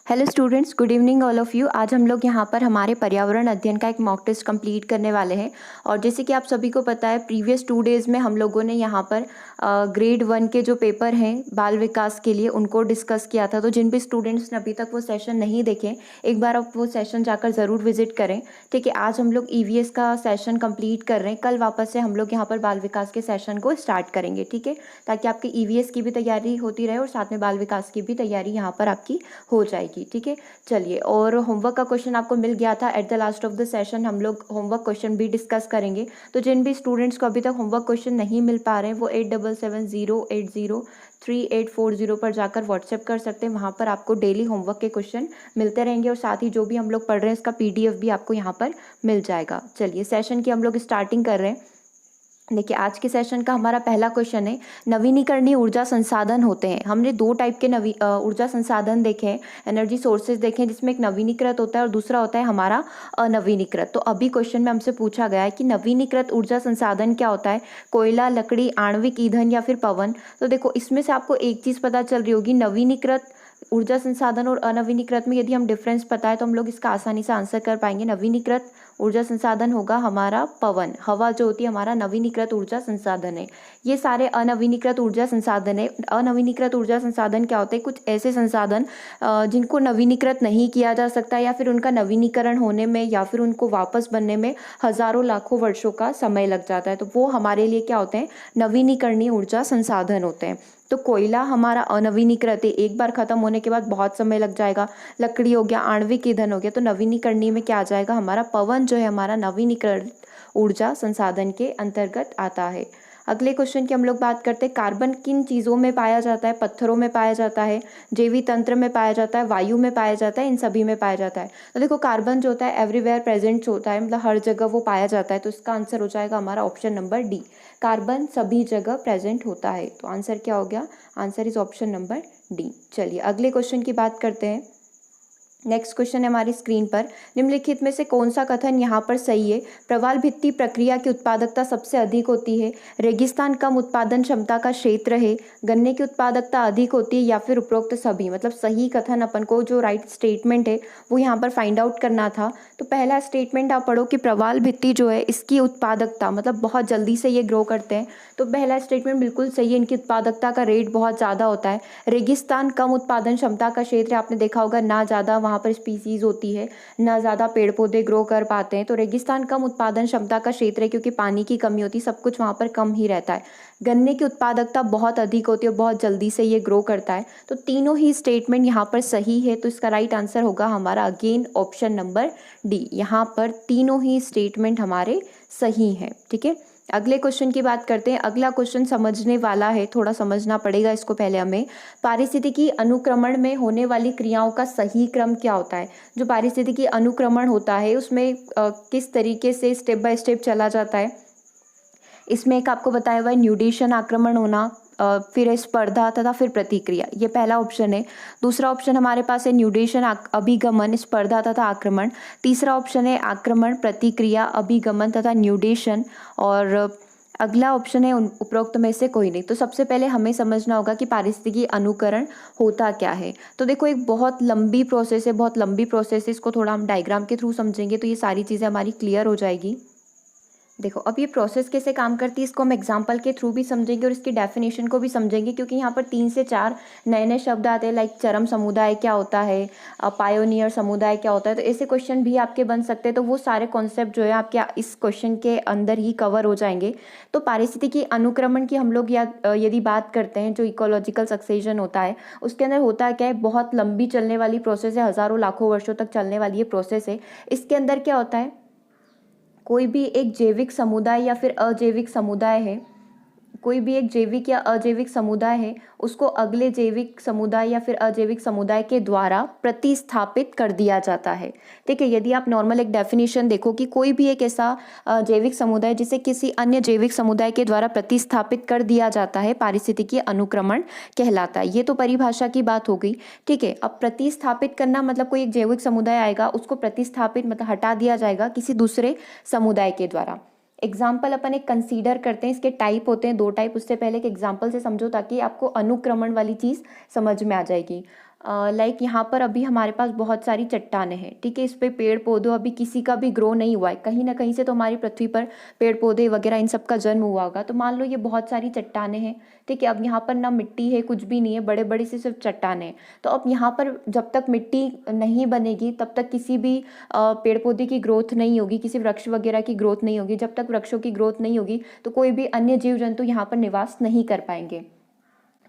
Hello students, good evening all of you. आज हम लोग यहाँ पर हमारे पर्यावरण अध्ययन का एक मॉक टेस्ट कंप्लीट करने वाले हैं। और जैसे कि आप सभी को पता है, प्रीवियस 2 डेज़ में हम लोगों ने यहाँ पर ग्रेड 1 के जो पेपर हैं बाल विकास के लिए उनको डिस्कस किया था। तो जिन भी स्टूडेंट्स ने अभी तक वो सेशन नहीं देखे, एक बार आप वो सेशन जाकर ज़रूर विजिट करें। ठीक है, आज हम लोग ईवीएस का सेशन कंप्लीट कर रहे हैं। कल वापस से हम लोग यहाँ पर बाल विकास के सेशन को स्टार्ट करेंगे, ठीक है, ताकि आपकी ईवीएस की भी तैयारी होती रहे और साथ में बाल विकास की भी तैयारी यहाँ पर आपकी हो जाएगी। ठीक है, चलिए। और होमवर्क का क्वेश्चन आपको मिल गया था। At the last of the session हम लोग होमवर्क क्वेश्चन भी डिस्कस करेंगे। तो जिन भी स्टूडेंट्स को अभी तक होमवर्क क्वेश्चन नहीं मिल पा रहे हैं, वो 8770803840 पर जाकर व्हाट्सएप कर सकते हैं। वहाँ पर आपको डेली होमवर्क के क्वेश्चन मिलते रहेंगे और साथ ही जो भी हम लोग पढ़ रहे हैं उसका पीडीएफ भी आपको यहाँ पर मिल जाएगा। चलिए, सेशन की हम लोग स्टार्टिंग कर रहे हैं। देखिए, आज के सेशन का हमारा पहला क्वेश्चन है, नवीनीकरणीय ऊर्जा संसाधन होते हैं। हमने 2 टाइप के ऊर्जा संसाधन देखे हैं, एनर्जी सोर्सेज देखे हैं, जिसमें एक नवीनीकृत होता है और दूसरा होता है हमारा अनवीनीकृत। तो अभी क्वेश्चन में हमसे पूछा गया है कि नवीनीकृत ऊर्जा संसाधन क्या होता है, कोयला, लकड़ी, आणविक ईंधन या फिर पवन। तो देखो, इसमें से आपको एक चीज़ पता चल रही होगी, नवीनीकृत ऊर्जा संसाधन और अनवीनीकृत में यदि हम डिफरेंस पता है तो हम लोग इसका आसानी से आंसर कर पाएंगे। नवीनीकृत ऊर्जा संसाधन होगा हमारा पवन, हवा जो होती है हमारा नवीनीकृत ऊर्जा संसाधन है। ये सारे अनवीनीकृत ऊर्जा संसाधन है। अनवीनीकृत ऊर्जा संसाधन क्या होते हैं, कुछ ऐसे संसाधन जिनको नवीनीकृत नहीं किया जा सकता या फिर उनका नवीनीकरण होने में या फिर उनको वापस बनने में हजारों लाखों वर्षों का समय लग जाता है। तो वो हमारे लिए क्या होते हैं, नवीनीकरणीय ऊर्जा संसाधन होते हैं। तो कोयला हमारा अनवीनीकृत है, एक बार खत्म होने के बाद बहुत समय लग जाएगा। लकड़ी हो गया, आणविक ईंधन हो गया, तो नवीनीकरणीय में क्या आ जाएगा, हमारा पवन जो है हमारा नवीनीकरण ऊर्जा संसाधन के अंतर्गत आता है। अगले क्वेश्चन की हम लोग बात करते हैं, कार्बन किन चीज़ों में पाया जाता है, पत्थरों में पाया जाता है, जैविक तंत्र में पाया जाता है, वायु में पाया जाता है, इन सभी में पाया जाता है। तो देखो, कार्बन जो होता है एवरीवेयर प्रेजेंट होता है, मतलब हर जगह वो पाया जाता है। तो इसका आंसर हो जाएगा हमारा ऑप्शन नंबर डी, कार्बन सभी जगह प्रेजेंट होता है। तो आंसर क्या हो गया, answer is option number D. चलिए, अगले क्वेश्चन की बात करते हैं। नेक्स्ट क्वेश्चन है हमारी स्क्रीन पर, निम्नलिखित में से कौन सा कथन यहाँ पर सही है, प्रवाल भित्ति प्रक्रिया की उत्पादकता सबसे अधिक होती है, रेगिस्तान कम उत्पादन क्षमता का क्षेत्र है, गन्ने की उत्पादकता अधिक होती है, या फिर उपरोक्त सभी। मतलब सही कथन अपन को जो राइट स्टेटमेंट है वो यहाँ पर फाइंड आउट करना था। तो पहला स्टेटमेंट आप पढ़ो कि प्रवाल भित्ति जो है इसकी उत्पादकता मतलब बहुत जल्दी से ये ग्रो करते हैं। तो पहला स्टेटमेंट बिल्कुल सही है, इनकी उत्पादकता का रेट बहुत ज़्यादा होता है। रेगिस्तान कम उत्पादन क्षमता का क्षेत्र, आपने देखा होगा ना ज़्यादा वहाँ पर स्पीसीज होती है, ना ज़्यादा पेड़ पौधे ग्रो कर पाते हैं। तो रेगिस्तान कम उत्पादन क्षमता का क्षेत्र है क्योंकि पानी की कमी होती है, सब कुछ वहाँ पर कम ही रहता है। गन्ने की उत्पादकता बहुत अधिक होती है और बहुत जल्दी से ये ग्रो करता है। तो तीनों ही स्टेटमेंट यहाँ पर सही है। तो इसका राइट आंसर होगा हमारा अगेन ऑप्शन नंबर डी। यहाँ पर तीनों ही स्टेटमेंट हमारे सही हैं। ठीक है, अगले क्वेश्चन की बात करते हैं। अगला क्वेश्चन समझने वाला है, थोड़ा समझना पड़ेगा इसको पहले हमें। पारिस्थितिकी अनुक्रमण में होने वाली क्रियाओं का सही क्रम क्या होता है। जो पारिस्थितिकी अनुक्रमण होता है उसमें किस तरीके से स्टेप बाय स्टेप चला जाता है। इसमें एक आपको बताया हुआ है न्यूडेशन आक्रमण होना, फिर स्पर्धा तथा फिर प्रतिक्रिया, ये पहला ऑप्शन है। दूसरा ऑप्शन हमारे पास है न्यूडेशन अभिगमन, स्पर्धा तथा आक्रमण। तीसरा ऑप्शन है आक्रमण, प्रतिक्रिया, अभिगमन तथा न्यूडेशन। और अगला ऑप्शन है उपरोक्त में से कोई नहीं। तो सबसे पहले हमें समझना होगा कि पारिस्थितिकी अनुकरण होता क्या है। तो देखो, एक बहुत लंबी प्रोसेस है, बहुत लंबी प्रोसेस है। इसको थोड़ा हम डायग्राम के थ्रू समझेंगे तो ये सारी चीज़ें हमारी क्लियर हो जाएगी। देखो, अब ये प्रोसेस कैसे काम करती है इसको हम एग्जांपल के थ्रू भी समझेंगे और इसकी डेफिनेशन को भी समझेंगे, क्योंकि यहाँ पर 3 से 4 नए नए शब्द आते हैं, लाइक चरम समुदाय क्या होता है, पायोनियर समुदाय क्या होता है। तो ऐसे क्वेश्चन भी आपके बन सकते हैं। तो वो सारे कॉन्सेप्ट जो है आपके इस क्वेश्चन के अंदर ही कवर हो जाएंगे। तो पारिस्थितिकी अनुक्रमण की हम लोग यदि बात करते हैं, जो इकोलॉजिकल सक्सेशन होता है उसके अंदर होता क्या है, बहुत लंबी चलने वाली प्रोसेस है, हज़ारों लाखों वर्षों तक चलने वाली ये प्रोसेस है। इसके अंदर क्या होता है, कोई भी एक जैविक समुदाय या फिर अजैविक समुदाय है, कोई भी एक जैविक या अजैविक समुदाय है, उसको अगले जैविक समुदाय या फिर अजैविक समुदाय के द्वारा प्रतिस्थापित कर दिया जाता है। ठीक है, यदि आप नॉर्मल एक डेफिनेशन देखो कि कोई भी एक ऐसा जैविक समुदाय जिसे किसी अन्य जैविक समुदाय के द्वारा प्रतिस्थापित कर दिया जाता है, पारिस्थितिकी अनुक्रमण कहलाता है। ये तो परिभाषा की बात हो गई। ठीक है, अब प्रतिस्थापित करना मतलब कोई एक जैविक समुदाय आएगा, उसको प्रतिस्थापित मतलब हटा दिया जाएगा किसी दूसरे समुदाय के द्वारा। एग्जाम्पल अपन एक कंसीडर करते हैं, इसके टाइप होते हैं 2 टाइप। उससे पहले एक एग्जाम्पल से समझो ताकि आपको अनुक्रमण वाली चीज़ समझ में आ जाएगी। लाइक यहाँ पर अभी हमारे पास बहुत सारी चट्टानें हैं, ठीक है। इस पे पेड़ पौधों अभी किसी का भी ग्रो नहीं हुआ है, कहीं ना कहीं से तो हमारी पृथ्वी पर पेड़ पौधे वगैरह इन सब का जन्म हुआ होगा। तो मान लो ये बहुत सारी चट्टानें हैं, ठीक है। अब यहाँ पर ना मिट्टी है, कुछ भी नहीं है, बड़े बड़े से सिर्फ चट्टानें हैं। तो अब यहाँ पर जब तक मिट्टी नहीं बनेगी तब तक किसी भी पेड़ पौधे की ग्रोथ नहीं होगी, किसी वृक्ष वगैरह की ग्रोथ नहीं होगी। जब तक वृक्षों की ग्रोथ नहीं होगी तो कोई भी अन्य जीव जंतु यहाँ पर निवास नहीं कर पाएंगे।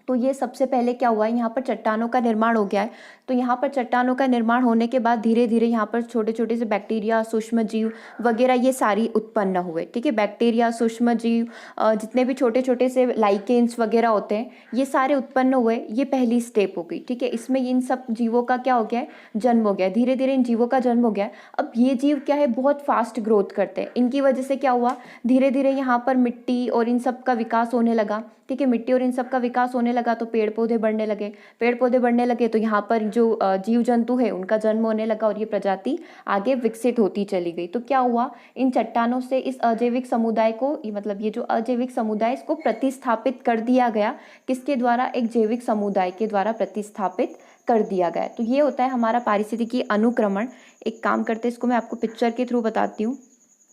तो ये सबसे पहले क्या हुआ है, यहाँ पर चट्टानों का निर्माण हो गया है। तो यहाँ पर चट्टानों का निर्माण होने के बाद धीरे धीरे यहाँ पर छोटे छोटे से बैक्टीरिया, सूक्ष्म जीव वगैरह ये सारी उत्पन्न हुए, ठीक है। बैक्टीरिया, सूक्ष्म जीव, जितने भी छोटे छोटे से लाइकेन्स वगैरह होते हैं, ये सारे उत्पन्न हुए। ये पहली स्टेप हो गई, ठीक है। इसमें इन सब जीवों का क्या हो गया है, जन्म हो गया। धीरे धीरे इन जीवों का जन्म हो गया। अब ये जीव क्या है, बहुत फास्ट ग्रोथ करते हैं। इनकी वजह से क्या हुआ, धीरे धीरे यहाँ पर मिट्टी और इन सब का विकास होने लगा, ठीक है। मिट्टी और इन सब का विकास होने लगा तो पेड़ पौधे बढ़ने लगे। पेड़ पौधे बढ़ने लगे तो यहाँ पर जो जीव जंतु है उनका जन्म होने लगा और ये प्रजाति आगे विकसित होती चली गई। तो क्या हुआ, इन चट्टानों से इस अजैविक समुदाय को, मतलब ये जो अजैविक समुदाय, इसको प्रतिस्थापित कर दिया गया। किसके द्वारा, एक जैविक समुदाय के द्वारा प्रतिस्थापित कर दिया गया। तो ये होता है हमारा पारिस्थितिकी अनुक्रमण। एक काम करते हैं, इसको मैं आपको पिक्चर के थ्रू बताती हूँ,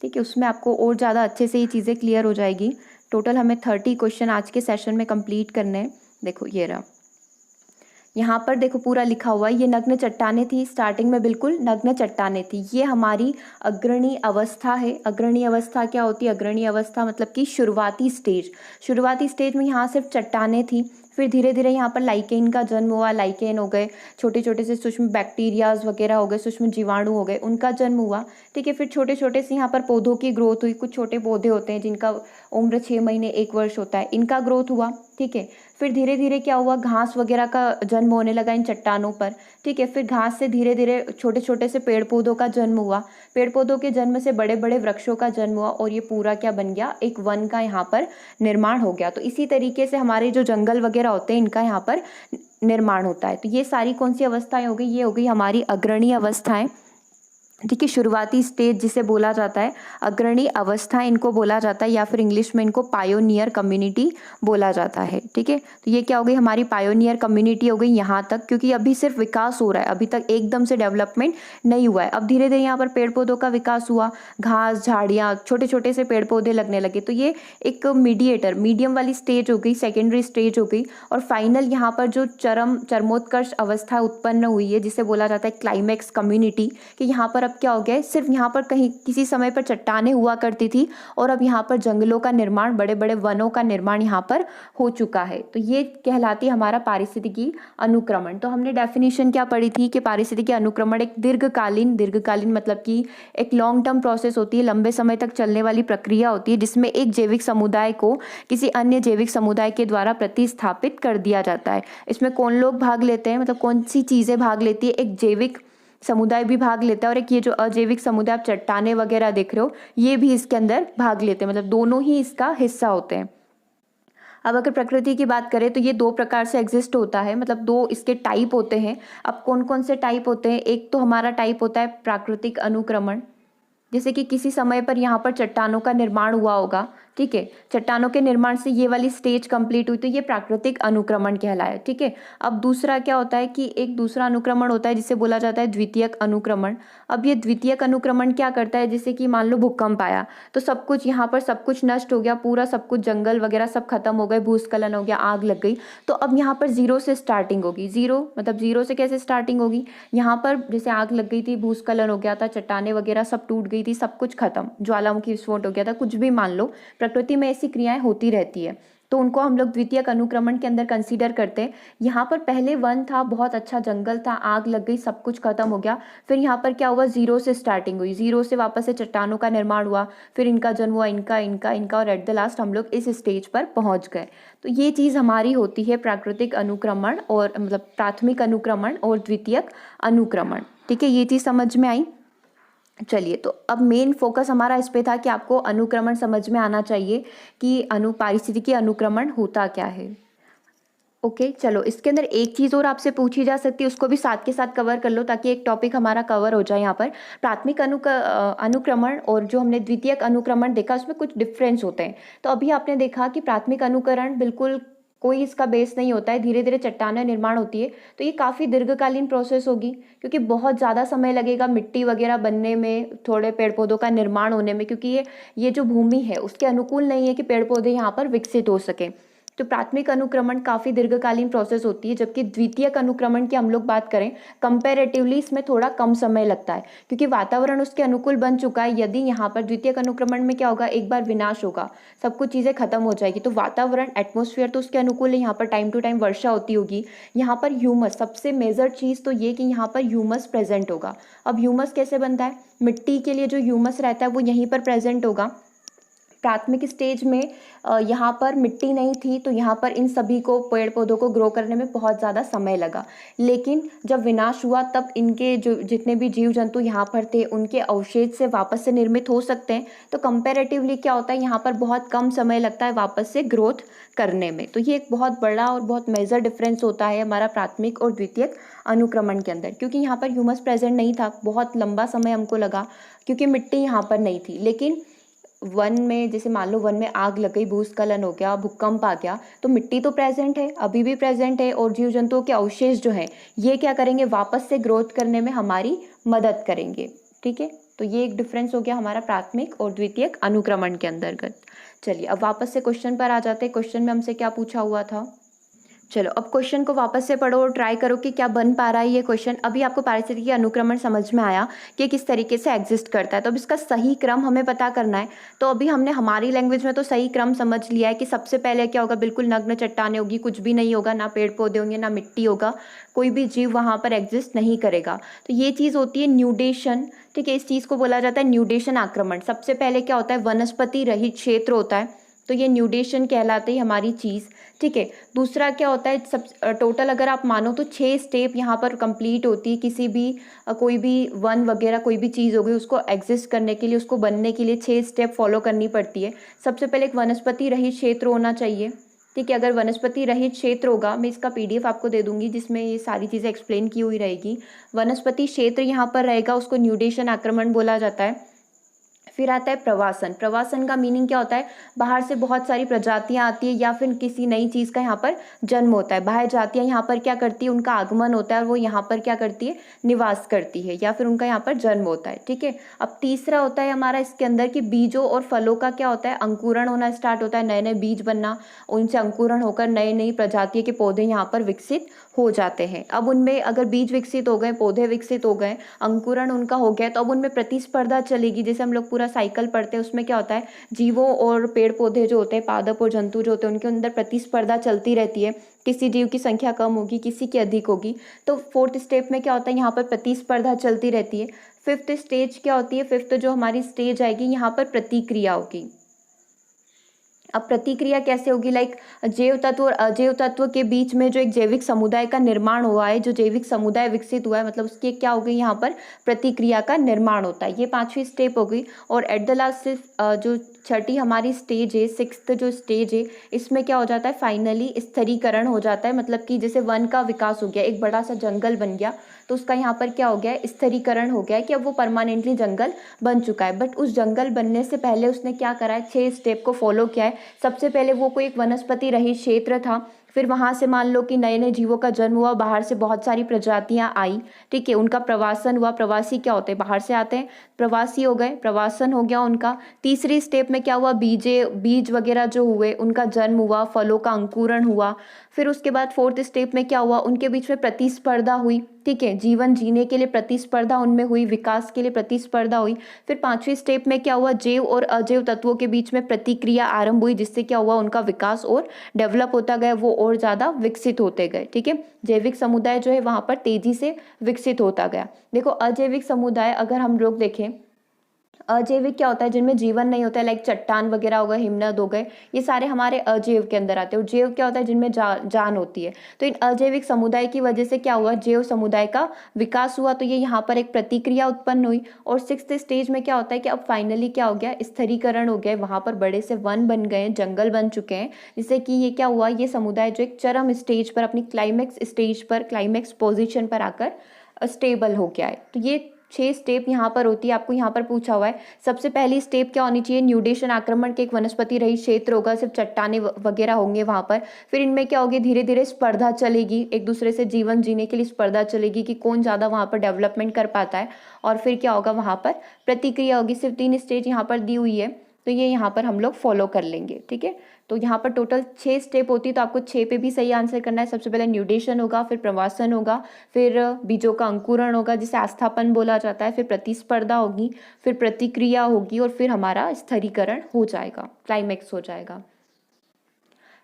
ठीक है। उसमें आपको और ज़्यादा अच्छे से ये चीज़ें क्लियर हो जाएगी। टोटल हमें 30 क्वेश्चन आज के सेशन में कंप्लीट करने हैं। देखो ये रहा, यहाँ पर देखो पूरा लिखा हुआ है। ये नग्न चट्टानें थी, स्टार्टिंग में बिल्कुल नग्न चट्टानें थी। ये हमारी अग्रणी अवस्था है। अग्रणी अवस्था क्या होती है, अग्रणी अवस्था मतलब कि शुरुआती स्टेज। शुरुआती स्टेज में यहाँ सिर्फ चट्टानें थी, फिर धीरे धीरे यहाँ पर लाइकेन का जन्म हुआ। लाइकेन हो गए, छोटे छोटे से सूक्ष्म बैक्टीरियाज वगैरह हो गए, सूक्ष्म जीवाणु हो गए, उनका जन्म हुआ, ठीक है। फिर छोटे छोटे से यहाँ पर पौधों की ग्रोथ हुई। कुछ छोटे पौधे होते हैं जिनका उम्र 6 महीने 1 वर्ष होता है, इनका ग्रोथ हुआ, ठीक है। फिर धीरे धीरे क्या हुआ, घास वगैरह का जन्म होने लगा इन चट्टानों पर, ठीक है। फिर घास से धीरे धीरे छोटे छोटे से पेड़ पौधों का जन्म हुआ। पेड़ पौधों के जन्म से बड़े बड़े वृक्षों का जन्म हुआ और ये पूरा क्या बन गया, एक वन का यहाँ पर निर्माण हो गया। तो इसी तरीके से हमारे जो जंगल वगैरह होते हैं इनका यहाँ पर निर्माण होता है। तो ये सारी कौन सी अवस्थाएं हो गई, ये हो गई हमारी अग्रणी अवस्थाएं, ठीक है। शुरुआती स्टेज जिसे बोला जाता है अग्रणी अवस्था, इनको बोला जाता है, या फिर इंग्लिश में इनको पायोनियर कम्युनिटी बोला जाता है, ठीक है। तो ये क्या हो गई, हमारी पायोनियर कम्युनिटी हो गई यहाँ तक, क्योंकि अभी सिर्फ विकास हो रहा है, अभी तक एकदम से डेवलपमेंट नहीं हुआ है। अब धीरे धीरे यहाँ पर पेड़ पौधों का विकास हुआ, घास, झाड़ियाँ, छोटे छोटे से पेड़ पौधे लगने लगे। तो ये एक मीडियम वाली स्टेज हो गई, सेकेंडरी स्टेज हो गई। और फाइनल यहाँ पर जो चरमोत्कर्ष अवस्था उत्पन्न हुई है जिसे बोला जाता है क्लाइमैक्स कम्युनिटी, कि यहाँ पर अब क्या हो गया है, सिर्फ यहाँ पर कहीं किसी समय पर चट्टानें हुआ करती थी और अब यहाँ पर जंगलों का निर्माण, बड़े बड़े वनों का निर्माण यहाँ पर हो चुका है। तो ये कहलाती है हमारा पारिस्थितिकी अनुक्रमण। तो हमने डेफिनेशन क्या पढ़ी थी कि पारिस्थितिकी अनुक्रमण एक दीर्घकालीन मतलब कि एक लॉन्ग टर्म प्रोसेस होती है, लंबे समय तक चलने वाली प्रक्रिया होती है, जिसमें एक जैविक समुदाय को किसी अन्य जैविक समुदाय के द्वारा प्रतिस्थापित कर दिया जाता है। इसमें कौन लोग भाग लेते हैं, मतलब कौन सी चीज़ें भाग लेती है, एक जैविक समुदाय भी भाग लेता है और एक ये जो अजैविक समुदाय आप चट्टाने वगैरह देख रहे हो ये भी इसके अंदर भाग लेते हैं, मतलब दोनों ही इसका हिस्सा होते हैं। अब अगर प्रकृति की बात करें तो ये 2 प्रकार से एग्जिस्ट होता है, मतलब 2 इसके टाइप होते हैं। अब कौन कौन से टाइप होते हैं, एक तो हमारा टाइप होता है प्राकृतिक अनुक्रमण, जैसे कि किसी समय पर यहाँ पर चट्टानों का निर्माण हुआ होगा, ठीक है। चट्टानों के निर्माण से ये वाली स्टेज कंप्लीट हुई तो ये प्राकृतिक अनुक्रमण कहलाया, ठीक है। अब दूसरा क्या होता है कि एक दूसरा अनुक्रमण होता है जिसे बोला जाता है द्वितीयक अनुक्रमण। अब ये द्वितीयक अनुक्रमण क्या करता है, जैसे कि मान लो भूकंप आया तो सब कुछ यहाँ पर सब कुछ नष्ट हो गया, पूरा सब कुछ जंगल वगैरह सब खत्म हो गए, भूस्खलन हो गया, आग लग गई। तो अब यहाँ पर जीरो से स्टार्टिंग होगी। जीरो मतलब जीरो से कैसे स्टार्टिंग होगी, यहाँ पर जैसे आग लग गई थी, भूस्खलन हो गया था, चट्टाने वगैरह सब टूट गई थी, सब कुछ खत्म, ज्वालामुखी विस्फोट हो गया था, कुछ भी मान लो, प्रकृति में ऐसी क्रियाएं होती रहती है, तो उनको हम लोग द्वितीयक अनुक्रमण के अंदर कंसीडर करते हैं। यहाँ पर पहले वन था, बहुत अच्छा जंगल था, आग लग गई, सब कुछ खत्म हो गया, फिर यहाँ पर क्या हुआ, जीरो से स्टार्टिंग हुई, जीरो से वापस से चट्टानों का निर्माण हुआ, फिर इनका जन्म हुआ, इनका और एट द लास्ट हम लोग इस स्टेज पर पहुँच गए। तो ये चीज़ हमारी होती है प्राकृतिक अनुक्रमण और मतलब प्राथमिक अनुक्रमण और द्वितीयक अनुक्रमण, ठीक है। ये चीज़ समझ में आई। चलिए, तो अब मेन फोकस हमारा इस पे था कि आपको अनुक्रमण समझ में आना चाहिए कि पारिस्थितिकी अनुक्रमण होता क्या है। ओके, चलो इसके अंदर एक चीज़ और आपसे पूछी जा सकती है, उसको भी साथ के साथ कवर कर लो ताकि एक टॉपिक हमारा कवर हो जाए। यहाँ पर प्राथमिक अनुक्रमण और जो हमने द्वितीयक अनुक्रमण देखा उसमें कुछ डिफरेंस होते हैं। तो अभी आपने देखा कि प्राथमिक अनुकरण बिल्कुल कोई इसका बेस नहीं होता है, धीरे धीरे चट्टानें निर्माण होती है। तो ये काफ़ी दीर्घकालीन प्रोसेस होगी, क्योंकि बहुत ज़्यादा समय लगेगा मिट्टी वगैरह बनने में, थोड़े पेड़ पौधों का निर्माण होने में, क्योंकि ये जो भूमि है उसके अनुकूल नहीं है कि पेड़ पौधे यहाँ पर विकसित हो सके। तो प्राथमिक अनुक्रमण काफ़ी दीर्घकालीन प्रोसेस होती है, जबकि द्वितीयक अनुक्रमण की हम लोग बात करें कंपैरेटिवली इसमें थोड़ा कम समय लगता है, क्योंकि वातावरण उसके अनुकूल बन चुका है। यदि यहाँ पर द्वितीयक अनुक्रमण में क्या होगा, एक बार विनाश होगा, सब कुछ चीज़ें खत्म हो जाएगी, तो वातावरण एटमॉस्फेयर तो उसके अनुकूल है, यहाँ पर टाइम टू टाइम वर्षा होती होगी। यहाँ पर ह्यूमस, सबसे मेजर चीज़ तो ये कि यहाँ पर ह्यूमस प्रेजेंट होगा। अब ह्यूमस कैसे बनता है, मिट्टी के लिए जो ह्यूमस रहता है वो यहीं पर प्रेजेंट होगा। प्राथमिक स्टेज में यहाँ पर मिट्टी नहीं थी, तो यहाँ पर इन सभी को, पेड़ पौधों को ग्रो करने में बहुत ज़्यादा समय लगा। लेकिन जब विनाश हुआ तब इनके जो जितने भी जीव जंतु यहाँ पर थे उनके अवशेष से वापस से निर्मित हो सकते हैं। तो कंपैरेटिवली क्या होता है, यहाँ पर बहुत कम समय लगता है वापस से ग्रोथ करने में। तो ये एक बहुत बड़ा और बहुत मेजर डिफरेंस होता है हमारा प्राथमिक और द्वितीयक अनुक्रमण के अंदर, क्योंकि यहाँ पर ह्यूमस प्रेजेंट नहीं था, बहुत लंबा समय हमको लगा, क्योंकि मिट्टी यहाँ पर नहीं थी। लेकिन वन में, जैसे मान लो वन में आग लग गई, भूस्खलन हो गया, भूकंप आ गया, तो मिट्टी तो प्रेजेंट है, अभी भी प्रेजेंट है, और जीव जंतुओं के अवशेष जो हैं ये क्या करेंगे, वापस से ग्रोथ करने में हमारी मदद करेंगे। ठीक है, तो ये एक डिफरेंस हो गया हमारा प्राथमिक और द्वितीयक अनुक्रमण के अंतर्गत। चलिए अब वापस से क्वेश्चन पर आ जाते हैं। क्वेश्चन में हमसे क्या पूछा हुआ था, चलो अब क्वेश्चन को वापस से पढ़ो और ट्राई करो कि क्या बन पा रहा है ये क्वेश्चन। अभी आपको पारिस्थितिकी अनुक्रमण समझ में आया कि किस तरीके से एग्जिस्ट करता है, तो अब इसका सही क्रम हमें पता करना है। तो अभी हमने हमारी लैंग्वेज में तो सही क्रम समझ लिया है कि सबसे पहले क्या होगा, बिल्कुल नग्न चट्टानें होगी, कुछ भी नहीं होगा, ना पेड़ पौधे होंगे, ना मिट्टी होगा, कोई भी जीव वहाँ पर एग्जिस्ट नहीं करेगा। तो ये चीज़ होती है न्यूडेशन। ठीक है, इस चीज़ को बोला जाता है न्यूडेशन आक्रमण। सबसे पहले क्या होता है, वनस्पति रहित क्षेत्र होता है, तो ये न्यूडेशन कहलाती है हमारी चीज़। ठीक है, दूसरा क्या होता है, सब टोटल अगर आप मानो तो 6 स्टेप यहाँ पर कंप्लीट होती है किसी भी कोई भी वन वगैरह कोई भी चीज़ हो गई उसको एग्जिस्ट करने के लिए, उसको बनने के लिए 6 स्टेप फॉलो करनी पड़ती है। सबसे पहले एक वनस्पति रहित क्षेत्र होना चाहिए। ठीक है, अगर वनस्पति रहित क्षेत्र होगा, मैं इसका PDF आपको दे दूंगी जिसमें ये सारी चीज़ें एक्सप्लेन की हुई रहेगी। वनस्पति क्षेत्र यहाँ पर रहेगा, उसको न्यूडेशन आक्रमण बोला जाता है। फिर आता है प्रवासन। प्रवासन का मीनिंग क्या होता है, बाहर से बहुत सारी प्रजातियां आती है या फिर किसी नई चीज़ का यहाँ पर जन्म होता है, बाहर जातियां यहाँ पर क्या करती है, उनका आगमन होता है और वो यहाँ पर क्या करती है, निवास करती है या फिर उनका यहाँ पर जन्म होता है। ठीक है, अब तीसरा होता है हमारा इसके अंदर कि बीजों और फलों का क्या होता है, अंकुरण होना स्टार्ट होता है, नए नए बीज बनना, उनसे अंकुरण होकर नई नई प्रजातियों के पौधे यहाँ पर विकसित हो जाते हैं। अब उनमें अगर बीज विकसित हो गए, पौधे विकसित हो गए, अंकुरण उनका हो गया, तो अब उनमें प्रतिस्पर्धा चलेगी। जैसे हम लोग पूरा साइकिल पढ़ते हैं, उसमें क्या होता है, जीवों और पेड़ पौधे जो होते हैं, पादप और जंतु जो होते हैं, उनके अंदर प्रतिस्पर्धा चलती रहती है। किसी जीव की संख्या कम होगी, किसी की अधिक होगी। तो 4th स्टेप में क्या होता है, यहाँ पर प्रतिस्पर्धा चलती रहती है। 5th स्टेज क्या होती है, 5th जो हमारी स्टेज आएगी, यहाँ पर प्रतिक्रिया होगी। अब प्रतिक्रिया कैसे होगी, लाइक जैव तत्व और अजैव तत्व के बीच में जो एक जैविक समुदाय का निर्माण हुआ है, जो जैविक समुदाय विकसित हुआ है, मतलब उसकी क्या हो गई, यहाँ पर प्रतिक्रिया का निर्माण होता है। ये 5वीं स्टेप हो गई। और एट द लास्ट जो छठी हमारी स्टेज है, 6th जो स्टेज है, इसमें क्या हो जाता है, फाइनली स्थिरीकरण हो जाता है। मतलब कि जैसे वन का विकास हो गया, एक बड़ा सा जंगल बन गया, तो उसका यहाँ पर क्या हो गया है, स्थिरीकरण हो गया है कि अब वो परमानेंटली जंगल बन चुका है। बट उस जंगल बनने से पहले उसने क्या करा है, 6 स्टेप को फॉलो किया है। सबसे पहले वो कोई एक वनस्पति रहित क्षेत्र था, फिर वहाँ से मान लो कि नए नए जीवों का जन्म हुआ, बाहर से बहुत सारी प्रजातियाँ आई। ठीक है, उनका प्रवासन हुआ। प्रवासी क्या होते हैं, बाहर से आते हैं, प्रवासी हो गए, प्रवासन हो गया उनका। तीसरी स्टेप में क्या हुआ, बीज वगैरह जो हुए उनका जन्म हुआ, फलों का अंकुरण हुआ। फिर उसके बाद 4th स्टेप में क्या हुआ, उनके बीच में प्रतिस्पर्धा हुई। ठीक है, जीवन जीने के लिए प्रतिस्पर्धा उनमें हुई, विकास के लिए प्रतिस्पर्धा हुई। फिर 5वीं स्टेप में क्या हुआ, जैव और अजैव तत्वों के बीच में प्रतिक्रिया आरंभ हुई, जिससे क्या हुआ, उनका विकास और डेवलप होता गया, वो और ज़्यादा विकसित होते गए। ठीक है, जैविक समुदाय जो है वहाँ पर तेजी से विकसित होता गया। देखो अजैविक समुदाय अगर हम लोग देखें, अजैविक क्या होता है, जिनमें जीवन नहीं होता है, लाइक चट्टान वगैरह हो गए, हिमनद हो गए, ये सारे हमारे अजैव के अंदर आते हैं। और जैव क्या होता है, जिनमें जान होती है। तो इन अजैविक समुदाय की वजह से क्या हुआ, जैव समुदाय का विकास हुआ, तो ये यहाँ पर एक प्रतिक्रिया उत्पन्न हुई। और 6th स्टेज में क्या होता है कि अब फाइनली क्या हो गया, स्थिरीकरण हो गया, वहाँ पर बड़े से वन बन गए, जंगल बन चुके हैं, जिससे कि ये क्या हुआ, ये समुदाय जो एक चरम स्टेज पर, अपनी क्लाइमैक्स स्टेज पर, क्लाइमैक्स पोजिशन पर आकर स्टेबल हो गया है। तो ये 6 स्टेप यहाँ पर होती है, आपको यहाँ पर पूछा हुआ है। सबसे पहली स्टेप क्या होनी चाहिए, न्यूडेशन आक्रमण के एक वनस्पति रहित क्षेत्र होगा, सिर्फ चट्टाने वगैरह होंगे वहाँ पर। फिर इनमें क्या होगी, धीरे धीरे स्पर्धा चलेगी, एक दूसरे से जीवन जीने के लिए स्पर्धा चलेगी कि कौन ज़्यादा वहाँ पर डेवलपमेंट कर पाता है। और फिर क्या होगा, वहाँ पर प्रतिक्रिया होगी। सिर्फ 3 स्टेज यहाँ पर दी हुई है, तो ये यहाँ पर हम लोग फॉलो कर लेंगे, ठीक है। तो यहाँ पर टोटल 6 स्टेप होती है, तो आपको 6 पे भी सही आंसर करना है। सबसे पहले न्यूडेशन होगा, फिर प्रवासन होगा, फिर बीजों का अंकुरण होगा जिसे आस्थापन बोला जाता है, फिर प्रतिस्पर्धा होगी, फिर प्रतिक्रिया होगी, और फिर हमारा स्थिरीकरण हो जाएगा, क्लाइमेक्स हो जाएगा।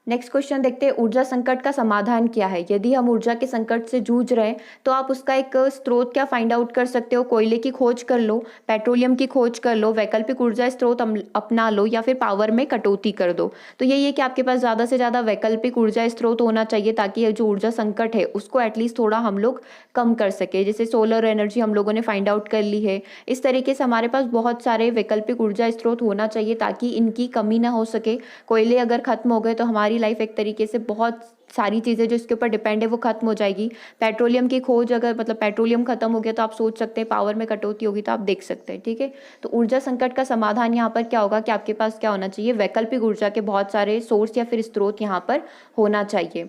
नेक्स्ट क्वेश्चन देखते हैं, ऊर्जा संकट का समाधान क्या है। यदि हम ऊर्जा के संकट से जूझ रहे हैं तो आप उसका एक स्रोत क्या फाइंड आउट कर सकते हो। कोयले की खोज कर लो, पेट्रोलियम की खोज कर लो, वैकल्पिक ऊर्जा स्रोत अपना लो, या फिर पावर में कटौती कर दो। तो यही है कि आपके पास ज़्यादा से ज़्यादा वैकल्पिक ऊर्जा स्रोत होना चाहिए, ताकि ये जो ऊर्जा संकट है उसको एटलीस्ट थोड़ा हम लोग कम कर सके। जैसे सोलर एनर्जी हम लोगों ने फाइंड आउट कर ली है, इस तरीके से हमारे पास बहुत सारे वैकल्पिक ऊर्जा स्रोत होना चाहिए ताकि इनकी कमी ना हो सके। कोयले अगर खत्म हो गए तो हमारी लाइफ एक तरीके से बहुत सारी चीज़ें जो इसके ऊपर डिपेंड है वो खत्म हो जाएगी। पेट्रोलियम की खोज अगर मतलब पेट्रोलियम खत्म हो गया तो आप सोच सकते हैं पावर में कटौती होगी, तो आप देख सकते हैं, ठीक है। तो ऊर्जा संकट का समाधान यहाँ पर क्या होगा कि आपके पास क्या होना चाहिए, वैकल्पिक ऊर्जा के बहुत सारे सोर्स या फिर स्रोत यहाँ पर होना चाहिए।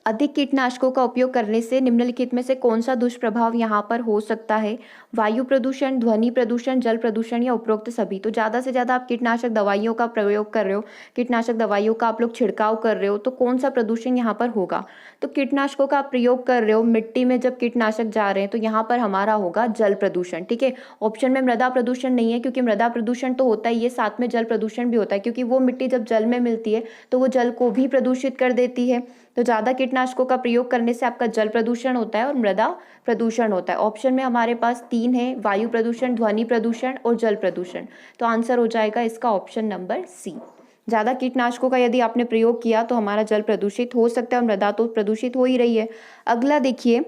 अधिक कीटनाशकों का उपयोग करने से निम्नलिखित में से कौन सा दुष्प्रभाव यहाँ पर हो सकता है। वायु प्रदूषण, ध्वनि प्रदूषण, जल प्रदूषण, या उपरोक्त सभी। तो ज़्यादा से ज़्यादा आप कीटनाशक दवाइयों का प्रयोग कर रहे हो, कीटनाशक दवाइयों का आप लोग छिड़काव कर रहे हो, तो कौन सा प्रदूषण यहाँ पर होगा। तो कीटनाशकों का आप प्रयोग कर रहे हो, मिट्टी में जब कीटनाशक जा रहे हैं तो यहाँ पर हमारा होगा जल प्रदूषण, ठीक है। ऑप्शन में मृदा प्रदूषण नहीं है, क्योंकि मृदा प्रदूषण तो होता ही है, साथ में जल प्रदूषण भी होता है, क्योंकि वो मिट्टी जब जल में मिलती है तो वो जल को भी प्रदूषित कर देती है। तो ज़्यादा कीटनाशकों का प्रयोग करने से आपका जल प्रदूषण होता है और मृदा प्रदूषण होता है। ऑप्शन में हमारे पास 3 है, वायु प्रदूषण, ध्वनि प्रदूषण और जल प्रदूषण। तो आंसर हो जाएगा इसका ऑप्शन नंबर सी। ज़्यादा कीटनाशकों का यदि आपने प्रयोग किया तो हमारा जल प्रदूषित हो सकता है और मृदा तो प्रदूषित हो ही रही है। अगला देखिए,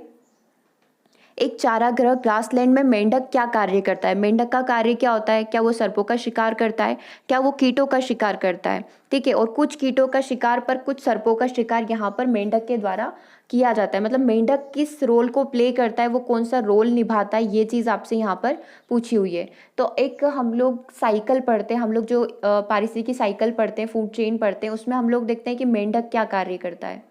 एक चारागाह ग्रासलैंड में मेंढक क्या कार्य करता है। मेंढक का कार्य क्या होता है, क्या वो सर्पों का शिकार करता है, क्या वो कीटों का शिकार करता है, ठीक है। और कुछ कीटों का शिकार पर कुछ सर्पों का शिकार यहाँ पर मेंढक के द्वारा किया जाता है। मतलब मेंढक किस रोल को प्ले करता है, वो कौन सा रोल निभाता है, ये चीज़ आपसे यहाँ पर पूछी हुई है। तो एक हम लोग साइकिल पढ़ते हैं, हम लोग जो पारिस्थितिकी साइकिल पढ़ते हैं, फूड चेन पढ़ते हैं, उसमें हम लोग देखते हैं कि मेंढक क्या कार्य करता है।